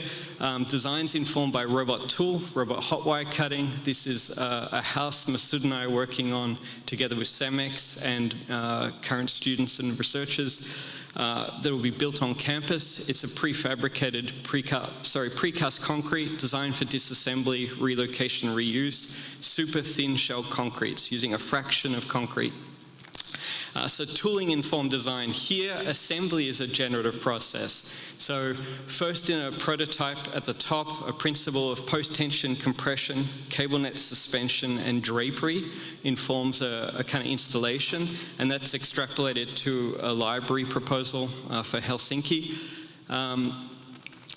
design's informed by robot tool, robot hot wire cutting. This is a house Masoud and I are working on together with CEMEX and current students and researchers that will be built on campus. It's a prefabricated, precast concrete designed for disassembly, relocation, reuse, super thin shell concretes using a fraction of concrete. So tooling informed design. Here, assembly is a generative process. So first in a prototype at the top, a principle of post-tension compression, cable net suspension, and drapery informs a kind of installation, and that's extrapolated to a library proposal for Helsinki.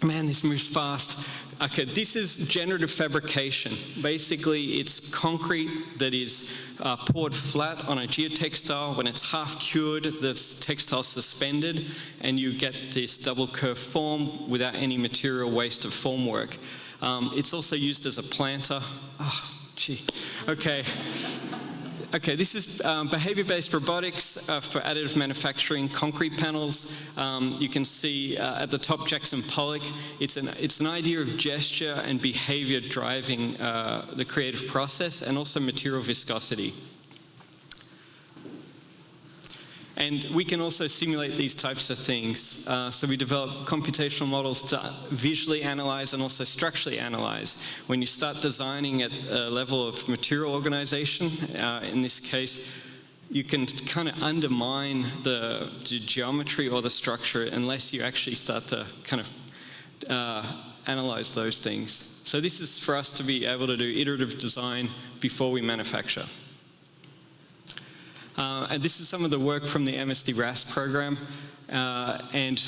Man, this moves fast. Okay, this is generative fabrication. Basically, it's concrete that is poured flat on a geotextile. When it's half cured, the textile suspended, and you get this double curve form without any material waste of formwork. It's also used as a planter. Oh, gee. Okay. Okay, this is behavior-based robotics for additive manufacturing, concrete panels. You can see at the top Jackson Pollock. It's an idea of gesture and behavior driving the creative process, and also material viscosity. And we can also simulate these types of things. So we develop computational models to visually analyze and also structurally analyze. When you start designing at a level of material organization, in this case, you can kind of undermine the geometry or the structure unless you actually start to kind of analyze those things. So this is for us to be able to do iterative design before we manufacture. And this is some of the work from the MSD-RAS program. And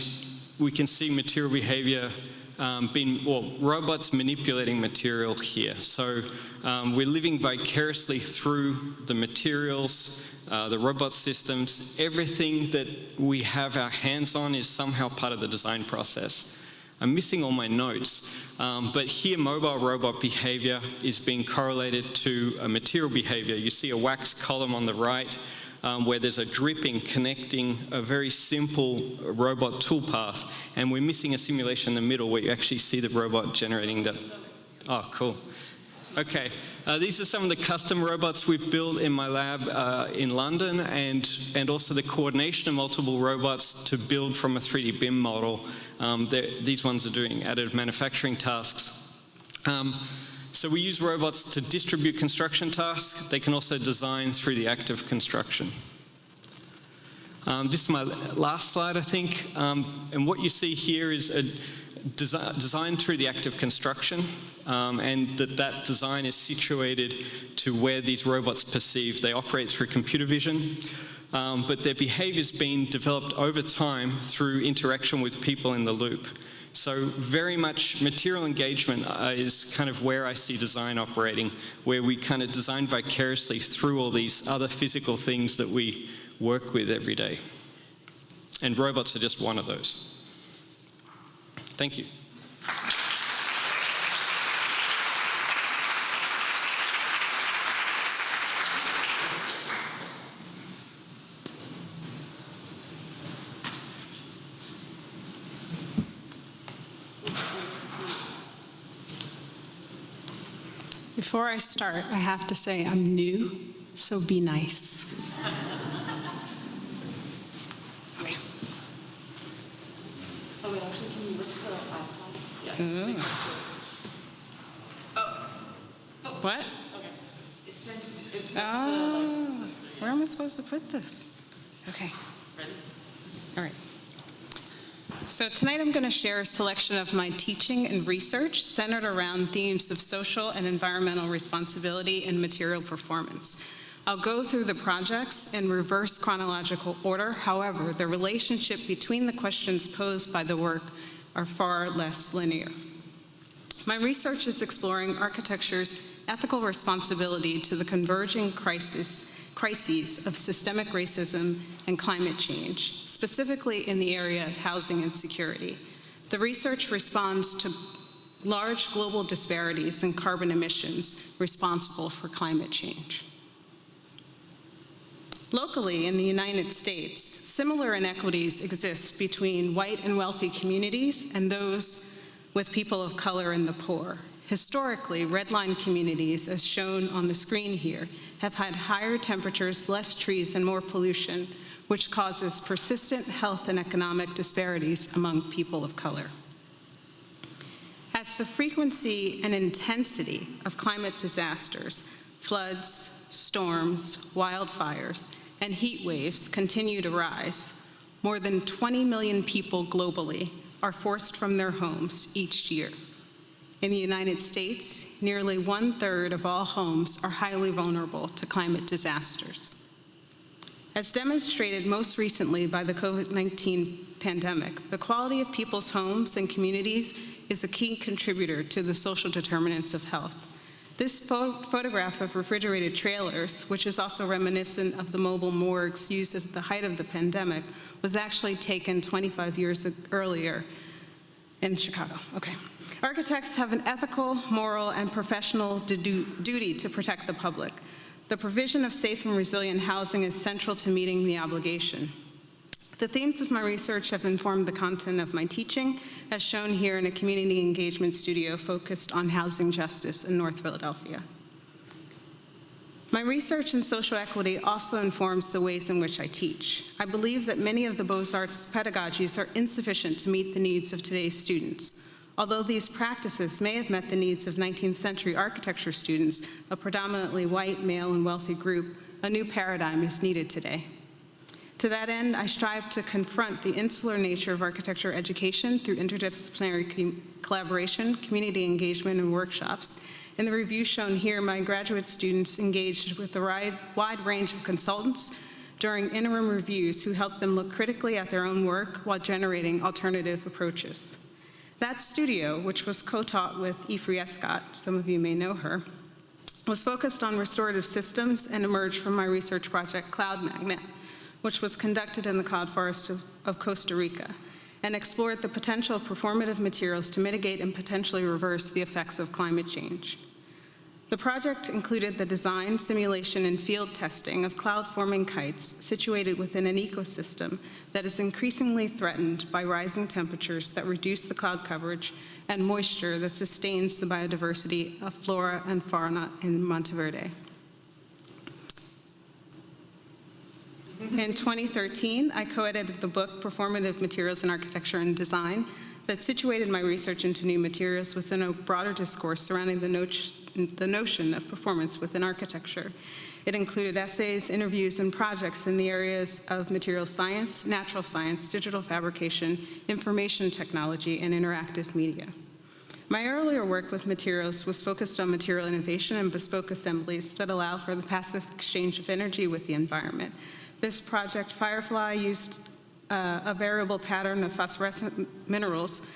we can see material behavior robots manipulating material here. So we're living vicariously through the materials, the robot systems. Everything that we have our hands on is somehow part of the design process. I'm missing all my notes, but here mobile robot behavior is being correlated to a material behavior. You see a wax column on the right where there's a dripping connecting a very simple robot toolpath, and we're missing a simulation in the middle where you actually see the robot generating that. Oh, cool. Okay, these are some of the custom robots we've built in my lab in London, and also the coordination of multiple robots to build from a 3D BIM model. These ones are doing additive manufacturing tasks. So we use robots to distribute construction tasks. They can also design through the act of construction. This is my last slide, I think. And what you see here is a design through the act of construction, and that design is situated to where these robots perceive. They operate through computer vision, but their behavior's been developed over time through interaction with people in the loop. So very much material engagement is kind of where I see design operating, where we kind of design vicariously through all these other physical things that we work with every day. And robots are just one of those. Thank you. Before I start, I have to say I'm new, so be nice. Okay. What? It's sensitive. Oh, where am I supposed to put this? Okay. Ready? All right. So tonight I'm going to share a selection of my teaching and research centered around themes of social and environmental responsibility and material performance. I'll go through the projects in reverse chronological order. However, the relationship between the questions posed by the work are far less linear. My research is exploring architecture's ethical responsibility to the converging crises of systemic racism and climate change, specifically in the area of housing and security. The research responds to large global disparities in carbon emissions responsible for climate change. Locally in the United States, similar inequities exist between white and wealthy communities and those with people of color and the poor. Historically, redline communities, as shown on the screen here, have had higher temperatures, less trees, and more pollution, which causes persistent health and economic disparities among people of color. As the frequency and intensity of climate disasters, floods, storms, wildfires, and heat waves continue to rise, more than 20 million people globally are forced from their homes each year. In the United States, nearly 1/3 of all homes are highly vulnerable to climate disasters. As demonstrated most recently by the COVID-19 pandemic, the quality of people's homes and communities is a key contributor to the social determinants of health. This photograph of refrigerated trailers, which is also reminiscent of the mobile morgues used at the height of the pandemic, was actually taken 25 years earlier in Chicago. Okay. Architects have an ethical, moral, and professional duty to protect the public. The provision of safe and resilient housing is central to meeting the obligation. The themes of my research have informed the content of my teaching, as shown here in a community engagement studio focused on housing justice in North Philadelphia. My research in social equity also informs the ways in which I teach. I believe that many of the Beaux-Arts pedagogies are insufficient to meet the needs of today's students. Although these practices may have met the needs of 19th century architecture students, a predominantly white, male, and wealthy group, a new paradigm is needed today. To that end, I strive to confront the insular nature of architecture education through interdisciplinary collaboration, community engagement, and workshops. In the review shown here, my graduate students engaged with a wide range of consultants during interim reviews who helped them look critically at their own work while generating alternative approaches. That studio, which was co-taught with Ifri Escott, some of you may know her, was focused on restorative systems and emerged from my research project, Cloud Magnet, which was conducted in the cloud forest of Costa Rica. and explored the potential of performative materials to mitigate and potentially reverse the effects of climate change. The project included the design, simulation, and field testing of cloud-forming kites situated within an ecosystem that is increasingly threatened by rising temperatures that reduce the cloud coverage and moisture that sustains the biodiversity of flora and fauna in Monteverde. In 2013, I co-edited the book Performative Materials in Architecture and Design that situated my research into new materials within a broader discourse surrounding the notion of performance within architecture. It included essays, interviews, and projects in the areas of material science, natural science, digital fabrication, information technology, and interactive media. My earlier work with materials was focused on material innovation and bespoke assemblies that allow for the passive exchange of energy with the environment. This project, Firefly, used a variable pattern of phosphorescent minerals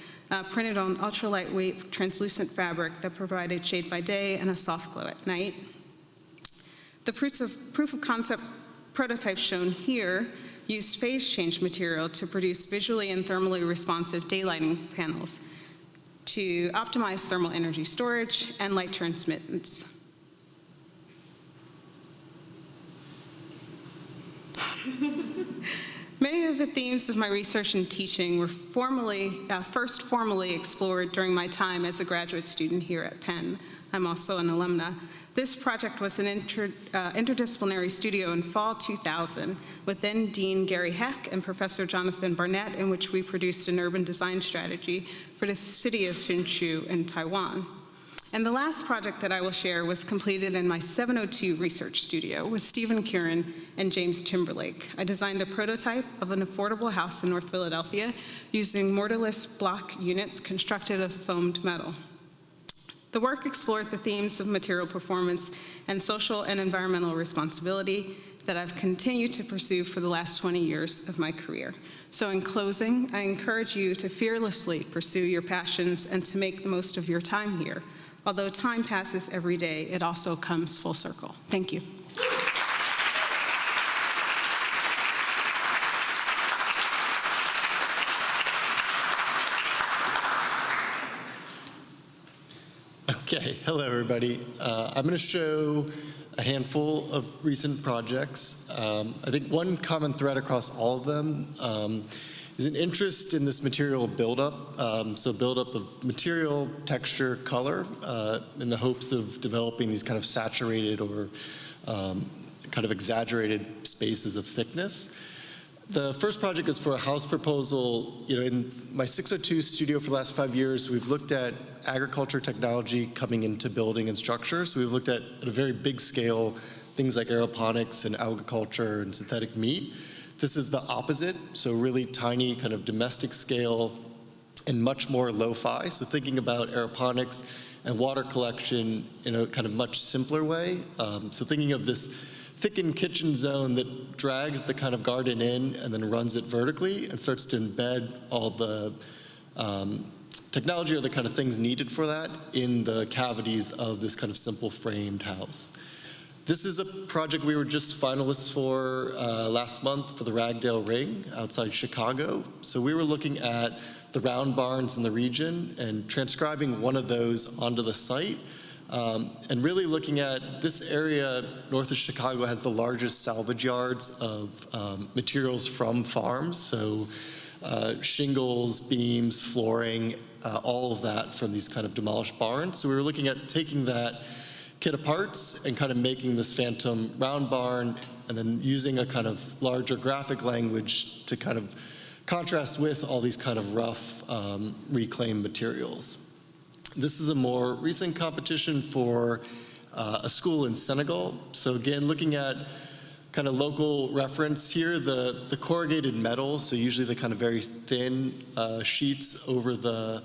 printed on ultra-lightweight translucent fabric that provided shade by day and a soft glow at night. The proof of concept prototype shown here used phase change material to produce visually and thermally responsive daylighting panels to optimize thermal energy storage and light transmittance. Many of the themes of my research and teaching were first formally explored during my time as a graduate student here at Penn. I'm also an alumna. This project was an interdisciplinary studio in fall 2000 with then Dean Gary Heck and Professor Jonathan Barnett, in which we produced an urban design strategy for the city of Hsinchu in Taiwan. And the last project that I will share was completed in my 702 research studio with Stephen Kieran and James Timberlake. I designed a prototype of an affordable house in North Philadelphia using mortarless block units constructed of foamed metal. The work explored the themes of material performance and social and environmental responsibility that I've continued to pursue for the last 20 years of my career. So in closing, I encourage you to fearlessly pursue your passions and to make the most of your time here. Although time passes every day, it also comes full circle. Thank you. Okay, hello everybody. I'm going to show a handful of recent projects. I think one common thread across all of them is an interest in this material buildup, so buildup of material, texture, color, in the hopes of developing these kind of saturated or kind of exaggerated spaces of thickness. The first project is for a house proposal. You know, in my 602 studio for the last 5 years, we've looked at agriculture technology coming into building and structure. So we've looked at a very big scale, things like aeroponics and agriculture and synthetic meat. This is the opposite, so really tiny kind of domestic scale and much more lo-fi. So thinking about aeroponics and water collection in a kind of much simpler way. So thinking of this thickened kitchen zone that drags the kind of garden in and then runs it vertically and starts to embed all the technology or the kind of things needed for that in the cavities of this kind of simple framed house. This is a project we were just finalists for last month for the Ragdale Ring outside Chicago. So we were looking at the round barns in the region and transcribing one of those onto the site. And really looking at this area north of Chicago has the largest salvage yards of materials from farms. So shingles, beams, flooring, all of that from these kind of demolished barns. So we were looking at taking that kit of parts and kind of making this phantom round barn and then using a kind of larger graphic language to kind of contrast with all these kind of rough reclaimed materials. This is a more recent competition for a school in Senegal. So again, looking at kind of local reference here, the corrugated metal, so usually the kind of very thin sheets over the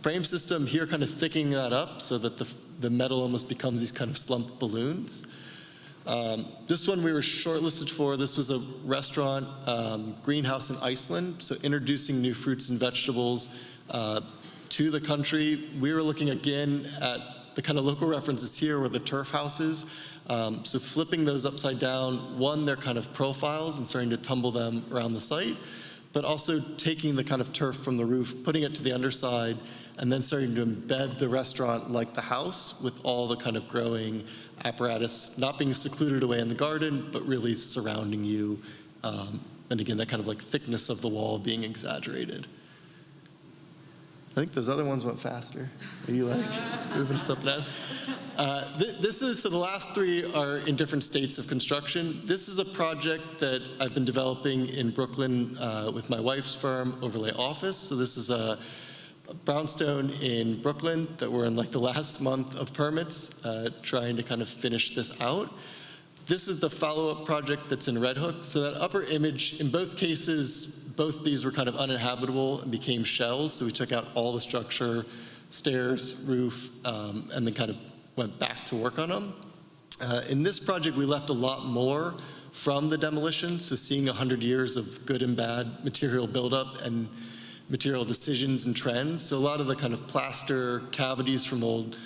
frame system, here kind of thickening that up so that the metal almost becomes these kind of slumped balloons. This one we were shortlisted for. This was a restaurant greenhouse in Iceland, so introducing new fruits and vegetables to the country. We were looking again at the kind of local references here were the turf houses. So flipping those upside down, one, they're kind of profiles and starting to tumble them around the site, but also taking the kind of turf from the roof, putting it to the underside, and then starting to embed the restaurant like the house with all the kind of growing apparatus, not being secluded away in the garden, but really surrounding you. And again, that kind of like thickness of the wall being exaggerated. I think those other ones went faster. Are you like moving us up now? So the last three are in different states of construction. This is a project that I've been developing in Brooklyn with my wife's firm, Overlay Office. So this is a brownstone in Brooklyn that we're in like the last month of permits, trying to kind of finish this out. This is the follow-up project that's in Red Hook. So that upper image, in both cases, both of these were kind of uninhabitable and became shells. So we took out all the structure, stairs, roof, and then kind of went back to work on them. In this project, we left a lot more from the demolition. So seeing 100 years of good and bad material buildup and material decisions and trends. So a lot of the kind of plaster cavities from old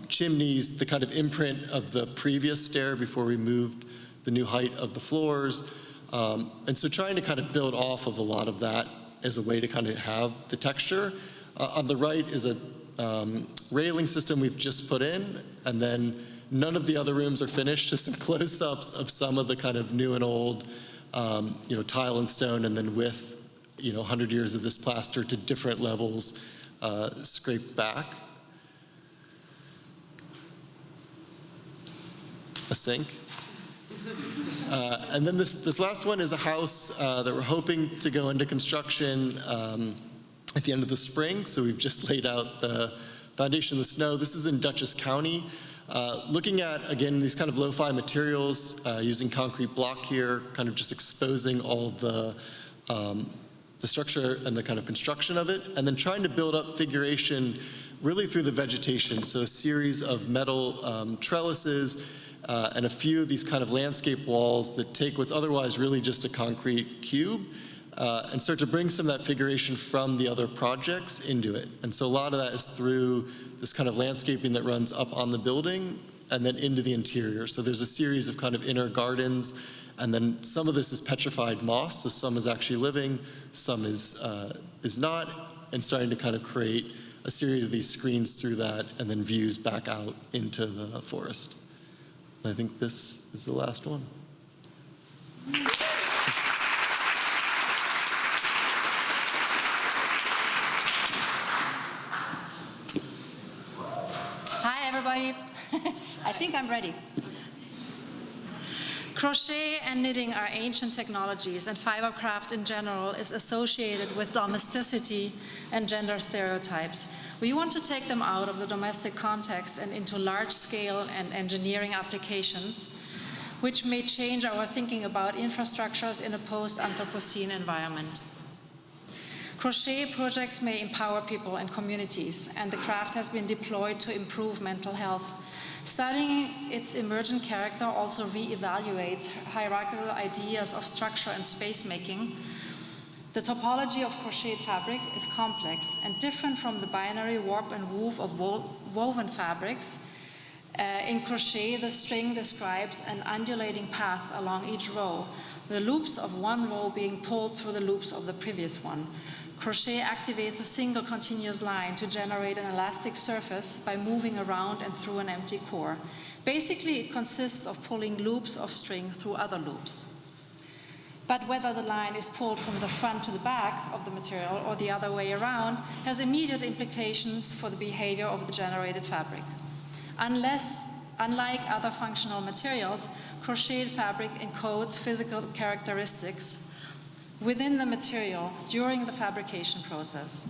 chimneys, the kind of imprint of the previous stair before we moved the new height of the floors. And so trying to kind of build off of a lot of that as a way to kind of have the texture. On the right is a railing system we've just put in, and then none of the other rooms are finished, just some close-ups of some of the kind of new and old, tile and stone, and then with 100 years of this plaster to different levels scraped back. A sink. And then this last one is a house that we're hoping to go into construction at the end of the spring. So we've just laid out the foundation of the snow. This is in Dutchess County. Looking at, again, these kind of lo-fi materials, using concrete block here, kind of just exposing all the structure and the kind of construction of it, and then trying to build up figuration really through the vegetation. So a series of metal trellises and a few of these kind of landscape walls that take what's otherwise really just a concrete cube and start to bring some of that figuration from the other projects into it. And so a lot of that is through this kind of landscaping that runs up on the building and then into the interior. So there's a series of kind of inner gardens, and then some of this is petrified moss, so some is actually living, some is not, and starting to kind of create a series of these screens through that and then views back out into the forest. And I think this is the last one. Hi, everybody. I think I'm ready. Crochet and knitting are ancient technologies, and fibercraft in general is associated with domesticity and gender stereotypes. We want to take them out of the domestic context and into large-scale and engineering applications, which may change our thinking about infrastructures in a post-Anthropocene environment. Crochet projects may empower people and communities, and the craft has been deployed to improve mental health. Studying its emergent character also re-evaluates hierarchical ideas of structure and space-making. The topology of crocheted fabric is complex and different from the binary warp and woof of woven fabrics. In crochet, the string describes an undulating path along each row, the loops of one row being pulled through the loops of the previous one. Crochet activates a single continuous line to generate an elastic surface by moving around and through an empty core. Basically, it consists of pulling loops of string through other loops. But whether the line is pulled from the front to the back of the material or the other way around has immediate implications for the behavior of the generated fabric. Unlike other functional materials, crocheted fabric encodes physical characteristics within the material during the fabrication process.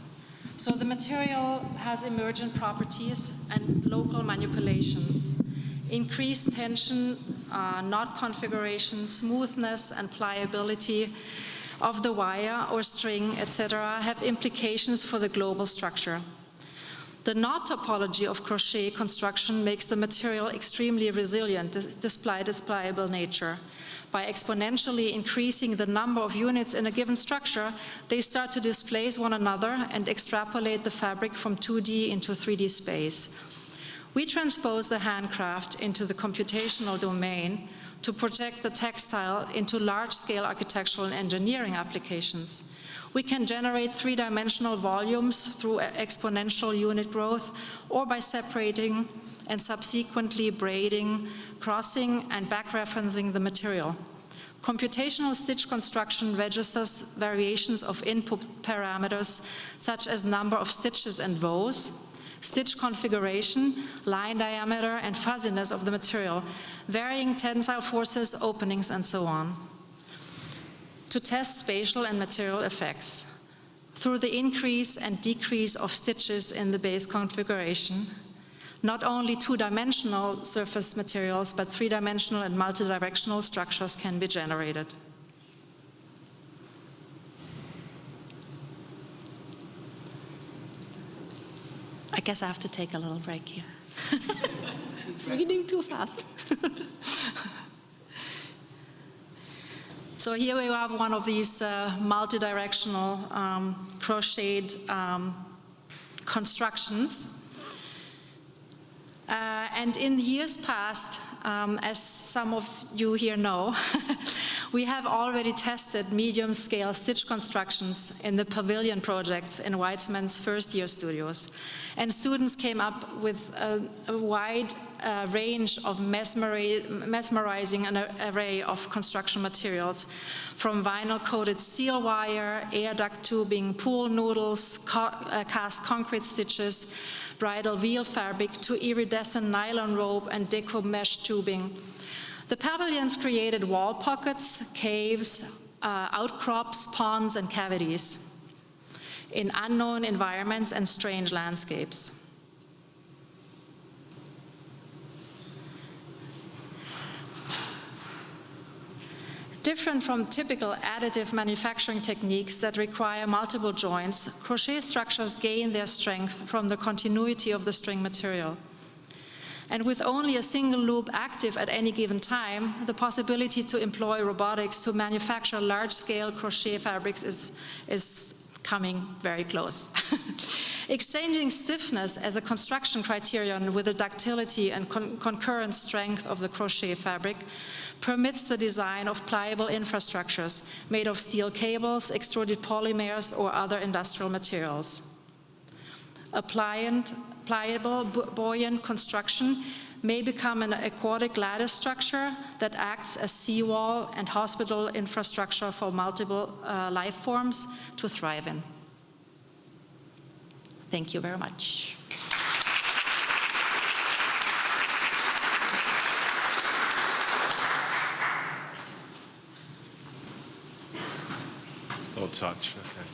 So the material has emergent properties and local manipulations. Increased tension, knot configuration, smoothness, and pliability of the wire or string, etc., have implications for the global structure. The knot topology of crochet construction makes the material extremely resilient despite its pliable nature. By exponentially increasing the number of units in a given structure, they start to displace one another and extrapolate the fabric from 2D into 3D space. We transpose the handcraft into the computational domain to project the textile into large-scale architectural and engineering applications. We can generate three-dimensional volumes through exponential unit growth or by separating and subsequently braiding, crossing, and back-referencing the material. Computational stitch construction registers variations of input parameters such as number of stitches and rows, stitch configuration, line diameter, and fuzziness of the material, varying tensile forces, openings, and so on, to test spatial and material effects. Through the increase and decrease of stitches in the base configuration, not only two-dimensional surface materials, but three-dimensional and multidirectional structures can be generated. I guess I have to take a little break here. It's reading too fast. So here we have one of these multi-directional crocheted constructions. And in years past, as some of you here know, we have already tested medium-scale stitch constructions in the pavilion projects in Weitzman's first-year studios. And students came up with a wide range of mesmerizing an array of construction materials, from vinyl-coated steel wire, air duct tubing, pool noodles, cast concrete stitches, bridal wheel fabric, to iridescent nylon rope and deco mesh tubing. The pavilions created wall pockets, caves, outcrops, ponds, and cavities in unknown environments and strange landscapes. Different from typical additive manufacturing techniques that require multiple joints, crochet structures gain their strength from the continuity of the string material. And with only a single loop active at any given time, the possibility to employ robotics to manufacture large-scale crochet fabrics is coming very close. Exchanging stiffness as a construction criterion with the ductility and concurrent strength of the crochet fabric permits the design of pliable infrastructures made of steel cables, extruded polymers, or other industrial materials. A pliable, buoyant construction may become an aquatic lattice structure that acts as seawall and hospital infrastructure for multiple life forms to thrive in. Thank you very much. Don't touch, okay.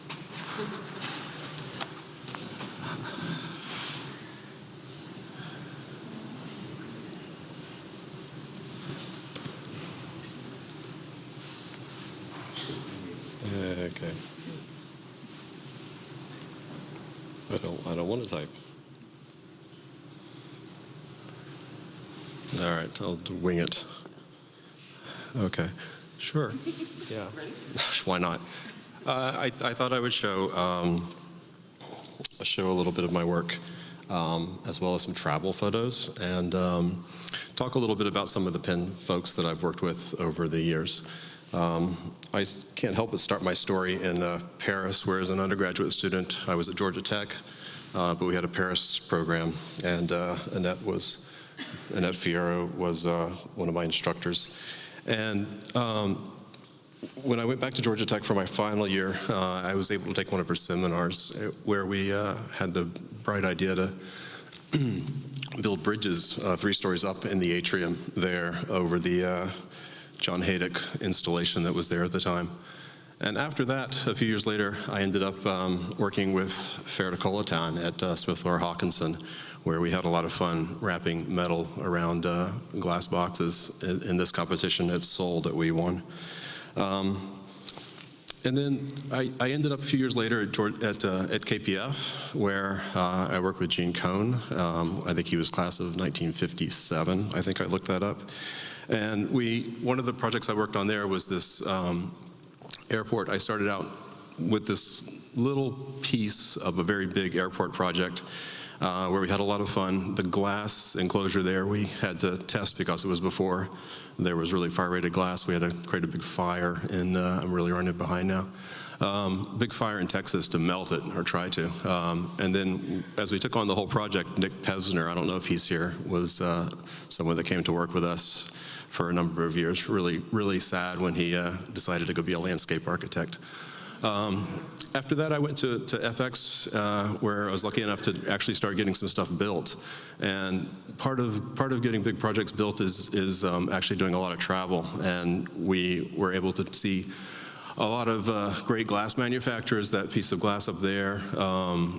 Okay. I don't want to type. All right, I'll wing it. Okay, sure. Yeah. Why not? I thought I would show a little bit of my work, as well as some travel photos, and talk a little bit about some of the pen folks that I've worked with over the years. I can't help but start my story in Paris, where as an undergraduate student, I was at Georgia Tech, but we had a Paris program, and Annette Fierro was one of my instructors. And when I went back to Georgia Tech for my final year, I was able to take one of her seminars where we had the bright idea to build bridges 3 stories up in the atrium there over the John Haydock installation that was there at the time. And after that, a few years later, I ended up working with Ferda Kolatan at Smith Laura Hawkinson, where we had a lot of fun wrapping metal around glass boxes in this competition at Seoul that we won. And then I ended up a few years later at KPF, where I worked with Gene Cohn. I think he was class of 1957. I think I looked that up. And one of the projects I worked on there was this airport. I started out with this little piece of a very big airport project where we had a lot of fun. The glass enclosure there we had to test because it was before there was really fire-rated glass. We had to create a big fire, and I'm really running behind now. Big fire in Texas to melt it, or try to. And then as we took on the whole project, Nick Pevsner, I don't know if he's here, was someone that came to work with us for a number of years. Really, really sad when he decided to go be a landscape architect. After that, I went to FX, where I was lucky enough to actually start getting some stuff built. And part of getting big projects built is actually doing a lot of travel. And we were able to see a lot of great glass manufacturers. That piece of glass up there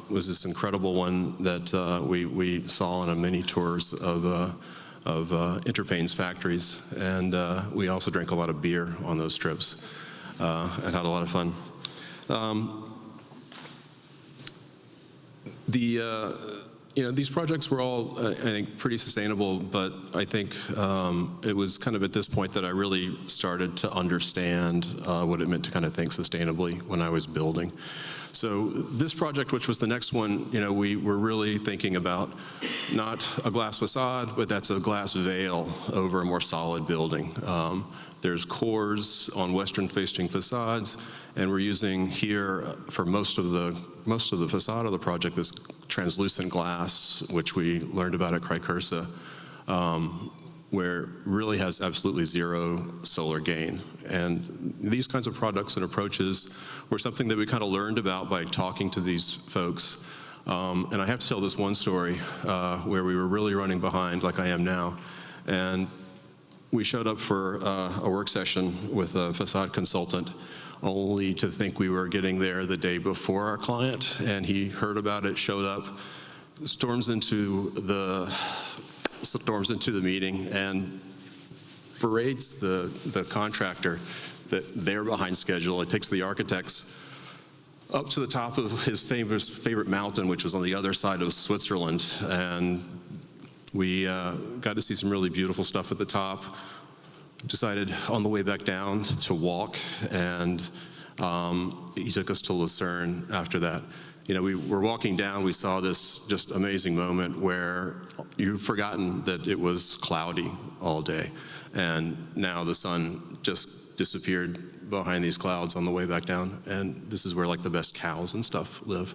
was this incredible one that we saw on a many tours of Interpane's factories. And we also drank a lot of beer on those trips and had a lot of fun. These projects were all, I think, pretty sustainable, but I think it was kind of at this point that I really started to understand what it meant to kind of think sustainably when I was building. So this project, which was the next one, we were really thinking about not a glass facade, but that's a glass veil over a more solid building. There's cores on western-facing facades, and we're using here for most of the facade of the project this translucent glass, which we learned about at PechKucha, where it really has absolutely zero solar gain. And these kinds of products and approaches were something that we kind of learned about by talking to these folks. And I have to tell this one story where we were really running behind, like I am now. And we showed up for a work session with a facade consultant, only to think we were getting there the day before our client, and he heard about it, showed up, storms into the meeting, and berates the contractor that they're behind schedule. It takes the architects up to the top of his favorite mountain, which was on the other side of Switzerland, and we got to see some really beautiful stuff at the top. Decided on the way back down to walk, and he took us to Lucerne after that. We were walking down, we saw this just amazing moment where you've forgotten that it was cloudy all day, and now the sun just disappeared behind these clouds on the way back down, and this is where like the best cows and stuff live.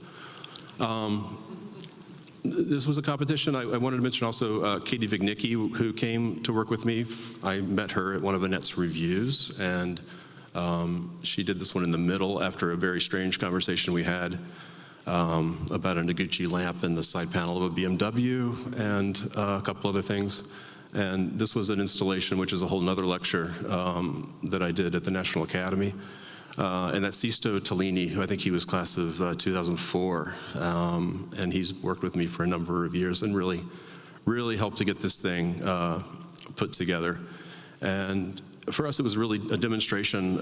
This was a competition. I wanted to mention also Katie Vignicki, who came to work with me. I met her at one of Annette's reviews, and she did this one in the middle after a very strange conversation we had about a Noguchi lamp in the side panel of a BMW and a couple other things. And this was an installation, which is a whole nother lecture that I did at the National Academy. And that's Sisto Tellini, who I think he was class of 2004. And he's worked with me for a number of years and really helped to get this thing put together. And for us, it was really a demonstration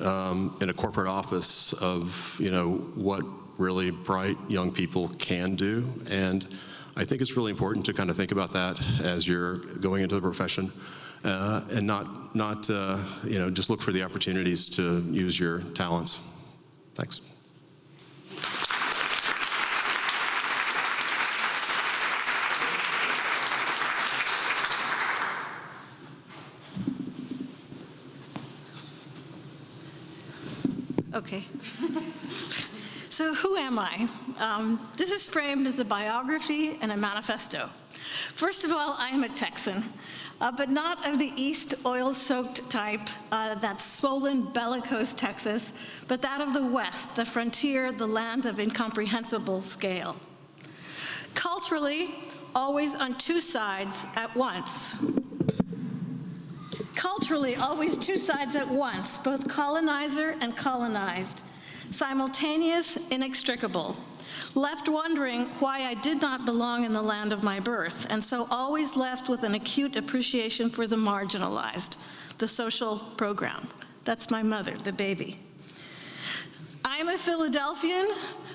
in a corporate office of, what really bright young people can do. And I think it's really important to kind of think about that as you're going into the profession. And not just look for the opportunities to use your talents. Thanks. Okay. So who am I? This is framed as a biography and a manifesto. First of all, I am a Texan, but not of the East oil-soaked type, that swollen, bellicose Texas, but that of the West, the frontier, the land of incomprehensible scale. Culturally, always on two sides at once. Culturally, always two sides at once, both colonizer and colonized, simultaneous, inextricable. Left wondering why I did not belong in the land of my birth, and so always left with an acute appreciation for the marginalized, the social program. That's my mother, the baby. I am a Philadelphian,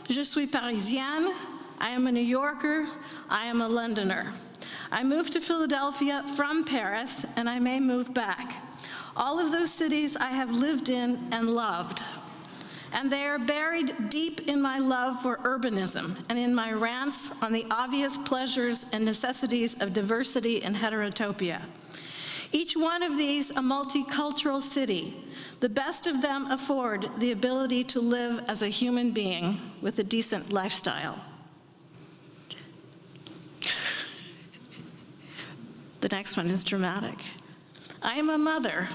je suis Parisienne, I am a New Yorker, I am a Londoner. I moved to Philadelphia from Paris, and I may move back. All of those cities I have lived in and loved. and they are buried deep in my love for urbanism and in my rants on the obvious pleasures and necessities of diversity and heterotopia. Each one of these a multicultural city. The best of them afford the ability to live as a human being with a decent lifestyle. The next one is dramatic. I am a mother.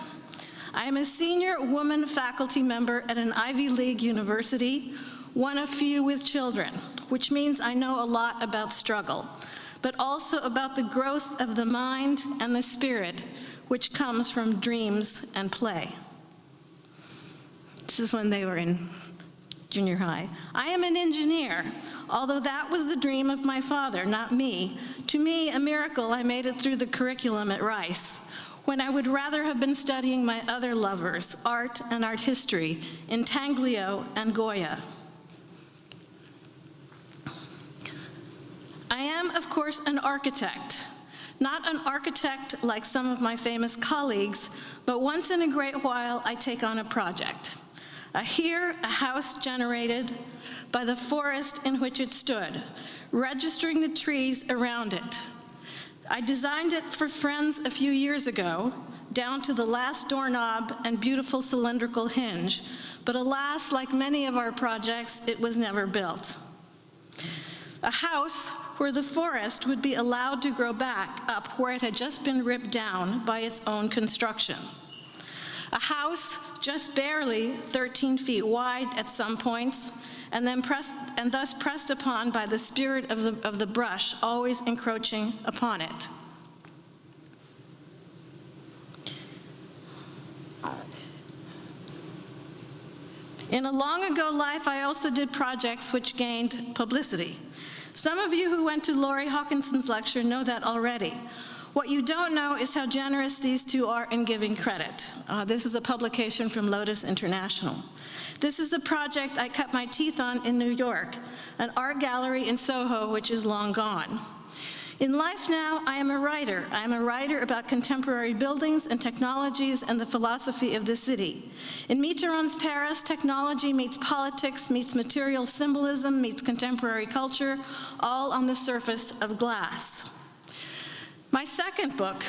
I am a senior woman faculty member at an Ivy League university, one of few with children, which means I know a lot about struggle, but also about the growth of the mind and the spirit, which comes from dreams and play. This is when they were in junior high. I am an engineer, although that was the dream of my father, not me. To me, a miracle I made it through the curriculum at Rice, when I would rather have been studying my other lovers, art and art history, in Tanglio and Goya. I am, of course, an architect. Not an architect like some of my famous colleagues, but once in a great while I take on a project. Here, a house generated by the forest in which it stood, registering the trees around it. I designed it for friends a few years ago, down to the last doorknob and beautiful cylindrical hinge, but alas, like many of our projects, it was never built. A house where the forest would be allowed to grow back up where it had just been ripped down by its own construction. A house just barely 13 feet wide at some points, and thus pressed upon by the spirit of the brush, always encroaching upon it. In a long ago life, I also did projects which gained publicity. Some of you who went to Laurie Hawkinson's lecture know that already. What you don't know is how generous these two are in giving credit. This is a publication from Lotus International. This is a project I cut my teeth on in New York, an art gallery in Soho, which is long gone. In life now, I am a writer. I am a writer about contemporary buildings and technologies and the philosophy of the city. In Mitterrand's Paris, technology meets politics, meets material symbolism, meets contemporary culture, all on the surface of glass. My second book,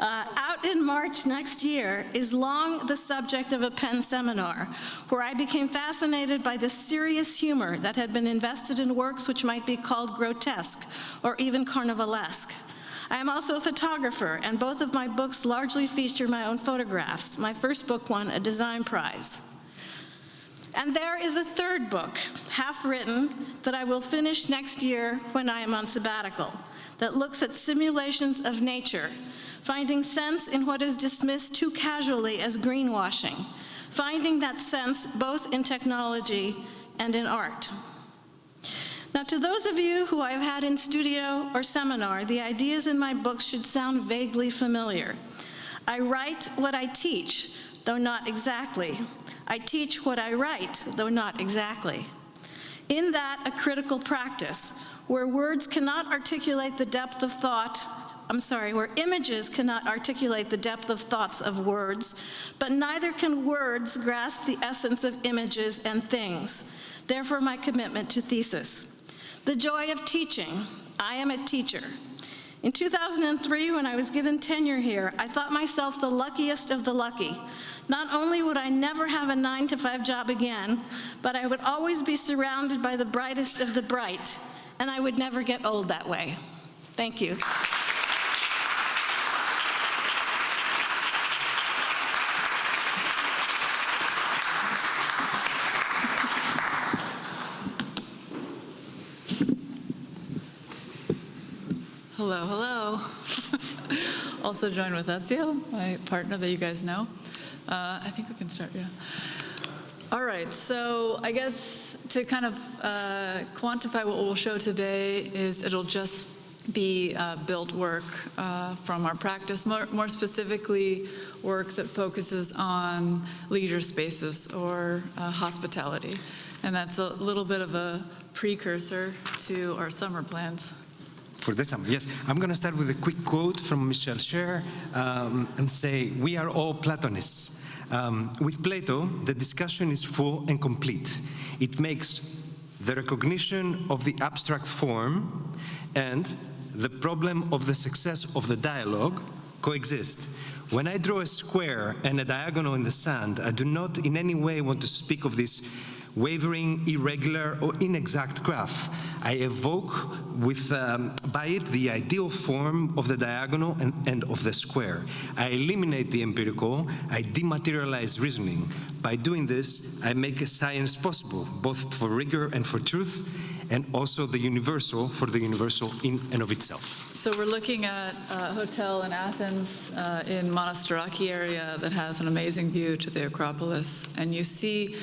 out in March next year, is long the subject of a Penn seminar, where I became fascinated by the serious humor that had been invested in works which might be called grotesque or even carnivalesque. I am also a photographer, and both of my books largely feature my own photographs. My first book won a design prize. And there is a third book, half written, that I will finish next year when I am on sabbatical, that looks at simulations of nature, finding sense in what is dismissed too casually as greenwashing, finding that sense both in technology and in art. Now, to those of you who I've had in studio or seminar, the ideas in my books should sound vaguely familiar. I write what I teach, though not exactly. I teach what I write, though not exactly. In that, a critical practice, where words cannot articulate the depth of thought, where images cannot articulate the depth of thoughts of words, but neither can words grasp the essence of images and things. Therefore, my commitment to thesis. The joy of teaching. I am a teacher. In 2003, when I was given tenure here, I thought myself the luckiest of the lucky. Not only would I never have a 9-to-5 job again, but I would always be surrounded by the brightest of the bright, and I would never get old that way. Thank you. Hello, hello. Also joined with Ezio, my partner that you guys know. I think we can start, yeah. All right, so I guess to kind of quantify what we'll show today is it'll just be built work from our practice, more specifically work that focuses on leisure spaces or hospitality. And that's a little bit of a precursor to our summer plans. For the summer, yes. I'm going to start with a quick quote from Michel Scher and say, "We are all Platonists." With Plato, the discussion is full and complete. It makes the recognition of the abstract form and the problem of the success of the dialogue coexist. When I draw a square and a diagonal in the sand, I do not in any way want to speak of this wavering, irregular, or inexact graph. I evoke by it the ideal form of the diagonal and of the square. I eliminate the empirical, I dematerialize reasoning. By doing this, I make a science possible, both for rigor and for truth, and also the universal for the universal in and of itself. So we're looking at a hotel in Athens, in Monastiraki area that has an amazing view to the Acropolis. And you see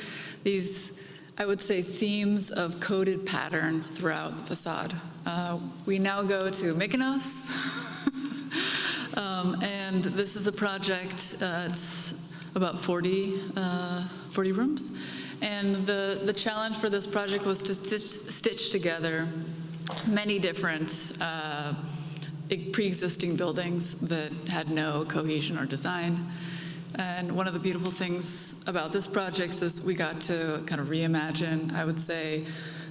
these, I would say, themes of coded pattern throughout the facade. We now go to Mykonos, and this is a project, it's about 40 rooms. And the challenge for this project was to stitch together many different pre-existing buildings that had no cohesion or design. And one of the beautiful things about this project is we got to kind of reimagine, I would say,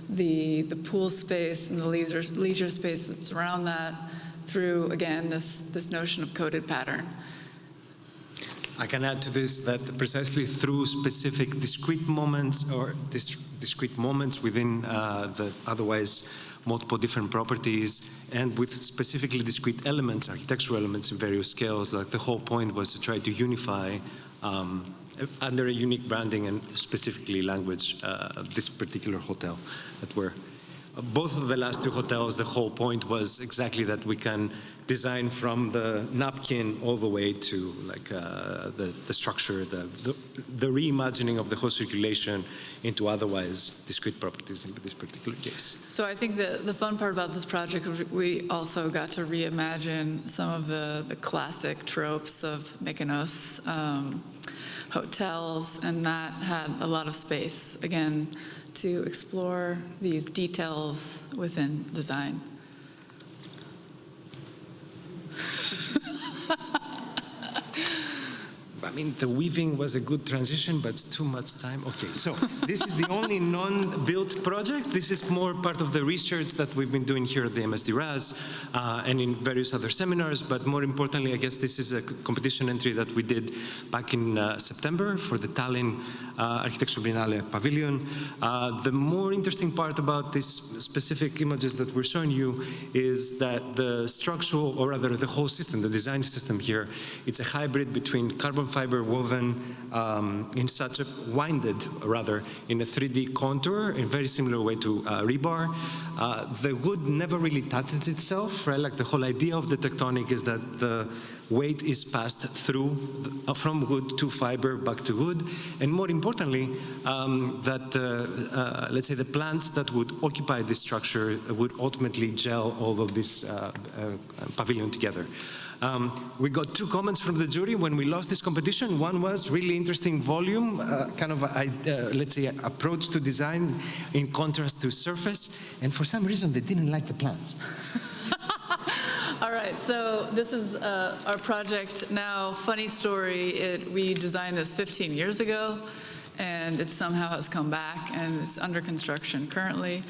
the pool space and the leisure space that's around that through, again, this notion of coded pattern. I can add to this that precisely through specific discrete moments or discrete moments within the otherwise multiple different properties and with specifically discrete elements, architectural elements in various scales, like the whole point was to try to unify under a unique branding and specifically language this particular hotel that we're both of the last two hotels, the whole point was exactly that we can design from the napkin all the way to like the structure, the reimagining of the whole circulation into otherwise discrete properties in this particular case. So I think the fun part about this project was we also got to reimagine some of the classic tropes of Mykonos hotels, and that had a lot of space, again, to explore these details within design. I mean, the weaving was a good transition, but it's too much time. Okay, so this is the only non-built project. This is more part of the research that we've been doing here at the MSD RAS and in various other seminars. But more importantly, I guess this is a competition entry that we did back in September for the Tallinn Architecture Biennale Pavilion. The more interesting part about these specific images that we're showing you is that the structural, or rather the whole system, the design system here, it's a hybrid between carbon fiber woven in such a winded, rather, in a 3D contour, in a very similar way to rebar. The wood never really touches itself, right? Like the whole idea of the tectonic is that the weight is passed through from wood to fiber back to wood, and more importantly, that let's say the plants that would occupy this structure would ultimately gel all of this pavilion together. We got two comments from the jury when we lost this competition. One was really interesting volume, kind of, let's say, approach to design in contrast to surface. And for some reason, they didn't like the plants. All right, so this is our project now. Funny story, we designed this 15 years ago, and it somehow has come back and is under construction currently.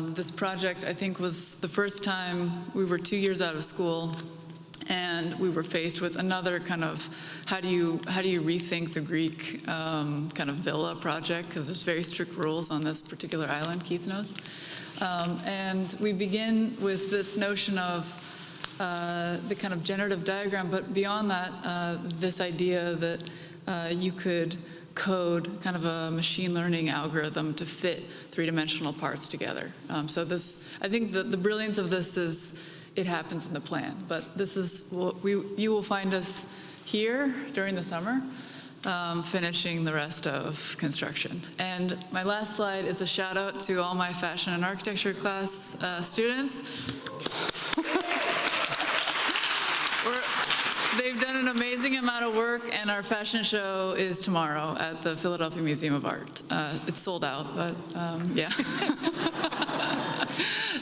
This project, I think, was the first time we were 2 years out of school, and we were faced with another kind of how do you rethink the Greek kind of villa project, because there's very strict rules on this particular island, Kythnos. And we begin with this notion of the kind of generative diagram, but beyond that, this idea that you could code kind of a machine learning algorithm to fit three-dimensional parts together. So this, I think the brilliance of this is it happens in the plan, but this is what you will find us here during the summer, finishing the rest of construction. And my last slide is a shout out to all my fashion and architecture class students. They've done an amazing amount of work, and our fashion show is tomorrow at the Philadelphia Museum of Art. It's sold out, but yeah.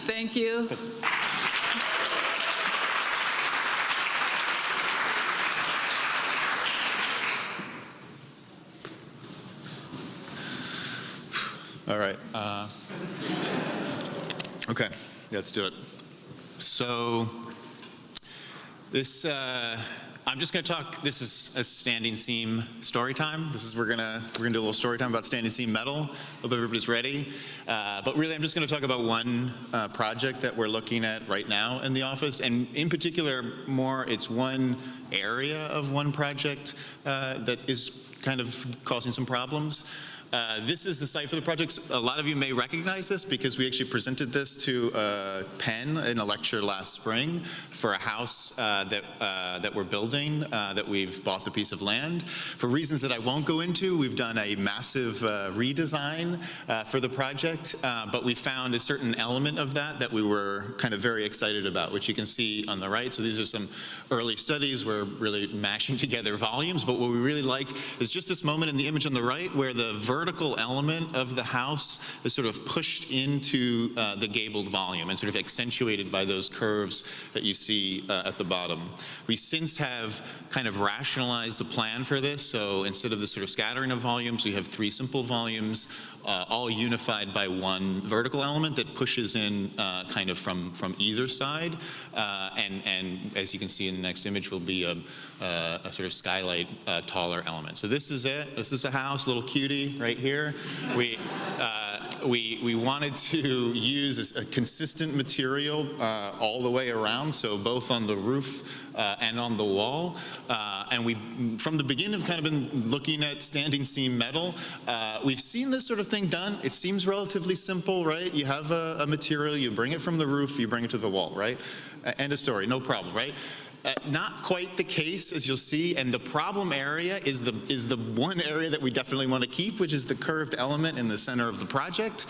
Thank you. All right. Okay, let's do it. So this, I'm just going to talk. This is a standing seam story time. This is we're gonna do a little story time about standing seam metal. Hope everybody's ready. But really, I'm just going to talk about one project that we're looking at right now in the office, and in particular, it's one area of one project that is kind of causing some problems. This is the site for the project. A lot of you may recognize this because we actually presented this to Penn in a lecture last spring for a house that we're building, that we've bought the piece of land. For reasons that I won't go into, we've done a massive redesign for the project, but we found a certain element of that we were kind of very excited about, which you can see on the right. So these are some early studies. We're really mashing together volumes, but what we really liked is just this moment in the image on the right where the vertical element of the house is sort of pushed into the gabled volume and sort of accentuated by those curves that you see at the bottom. We since have kind of rationalized the plan for this, so instead of the sort of scattering of volumes, we have 3 simple volumes, all unified by one vertical element that pushes in kind of from either side, and as you can see in the next image will be a sort of skylight taller element. So this is it. This is a house, little cutie right here. We wanted to use a consistent material all the way around, so both on the roof and on the wall. And we, from the beginning, have kind of been looking at standing seam metal. We've seen this sort of thing done. It seems relatively simple, right? You have a material, you bring it from the roof, you bring it to the wall, right? End of story, no problem, right? Not quite the case, as you'll see, and the problem area is the one area that we definitely want to keep, which is the curved element in the center of the project,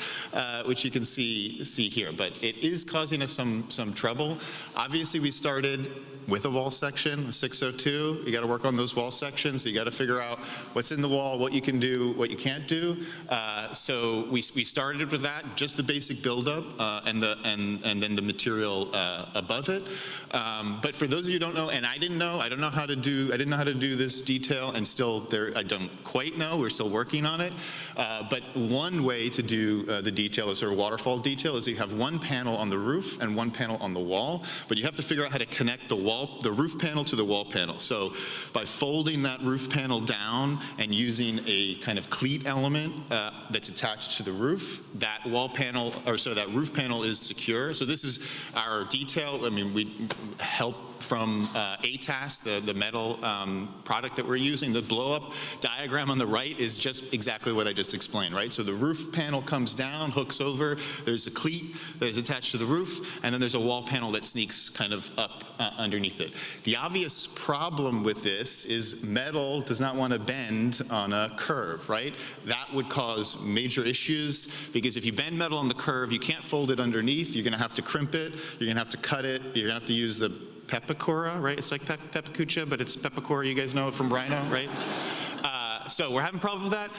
which you can see here. But it is causing us some trouble. Obviously, we started with a wall section, 602. You got to work on those wall sections. You got to figure out what's in the wall, what you can do, what you can't do. So we started with that, just the basic buildup, and then the material above it. But for those of you who don't know, and I didn't know how to do this detail, and still I don't quite know. We're still working on it. But one way to do the detail, is sort of waterfall detail, is you have one panel on the roof and one panel on the wall, but you have to figure out how to connect the roof panel to the wall panel. So by folding that roof panel down and using a kind of cleat element that's attached to the roof, that wall panel, or so that roof panel is secure. So this is our detail. I mean, we help from ATAS, the metal product that we're using. The blow-up diagram on the right is just exactly what I just explained, right? So the roof panel comes down, hooks over, there's a cleat that is attached to the roof, and then there's a wall panel that sneaks kind of up underneath it. The obvious problem with this is metal does not want to bend on a curve, right? That would cause major issues, because if you bend metal on the curve, you can't fold it underneath, you're going to have to crimp it, you're going to have to cut it, you're going to have to use the PechaKucha, right? It's like PechaKucha, but it's PechaKucha. You guys know it from Rhino, right? So we're having problems with that.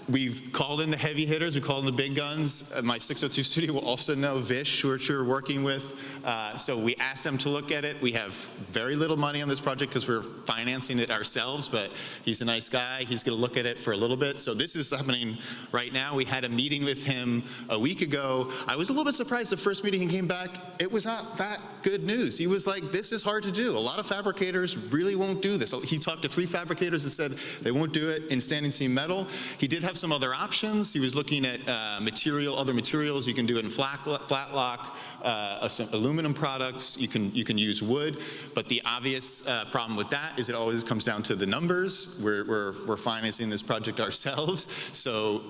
We've called in the heavy hitters. We called in the big guns. My 602 studio will also know Vish, which we're working with. So we asked them to look at it. We have very little money on this project because we're financing it ourselves, but he's a nice guy. He's going to look at it for a little bit. So this is happening right now. We had a meeting with him a week ago. I was a little bit surprised the first meeting he came back. It was not that good news. He was like, this is hard to do. A lot of fabricators really won't do this. He talked to 3 fabricators that said they won't do it in standing seam metal. He did have some other options. He was looking at other materials. You can do it in flat lock, some aluminum products. You can use wood, but the obvious problem with that is it always comes down to the numbers. We're financing this project ourselves, so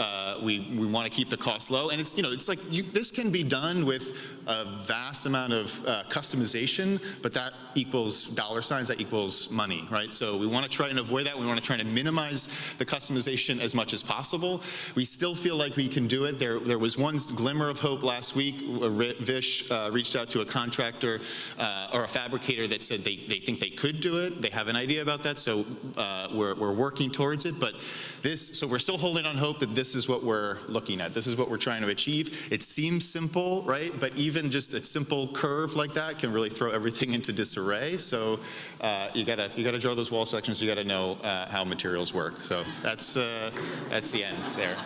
we want to keep the cost low. And it's like this can be done with a vast amount of customization, but that equals dollar signs, that equals money, right? So we want to try and avoid that. We want to try to minimize the customization as much as possible. We still feel like we can do it. There was one glimmer of hope last week. Vish reached out to a contractor or a fabricator that said they think they could do it. They have an idea about that, so we're working towards it. But so we're still holding on hope that this is what we're looking at. This is what we're trying to achieve. It seems simple, right? But even just a simple curve like that can really throw everything into disarray. So you gotta draw those wall sections. You gotta know how materials work. So that's the end there.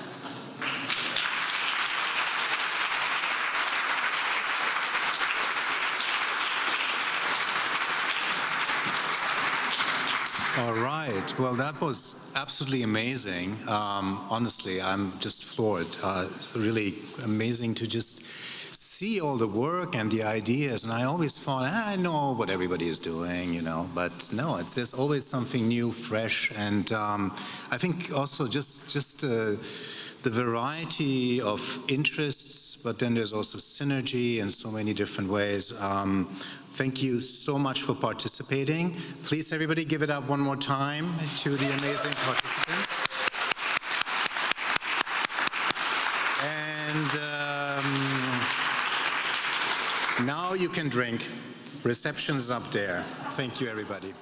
All right. Well, that was absolutely amazing. Honestly, I'm just floored. Really amazing to just see all the work and the ideas. And I always thought, I know what everybody is doing, you know. But no, there's always something new, fresh. And I think also just the variety of interests, but then there's also synergy in so many different ways. Thank you so much for participating. Please, everybody, give it up one more time to the amazing participants. And now you can drink. Reception's up there. Thank you, everybody.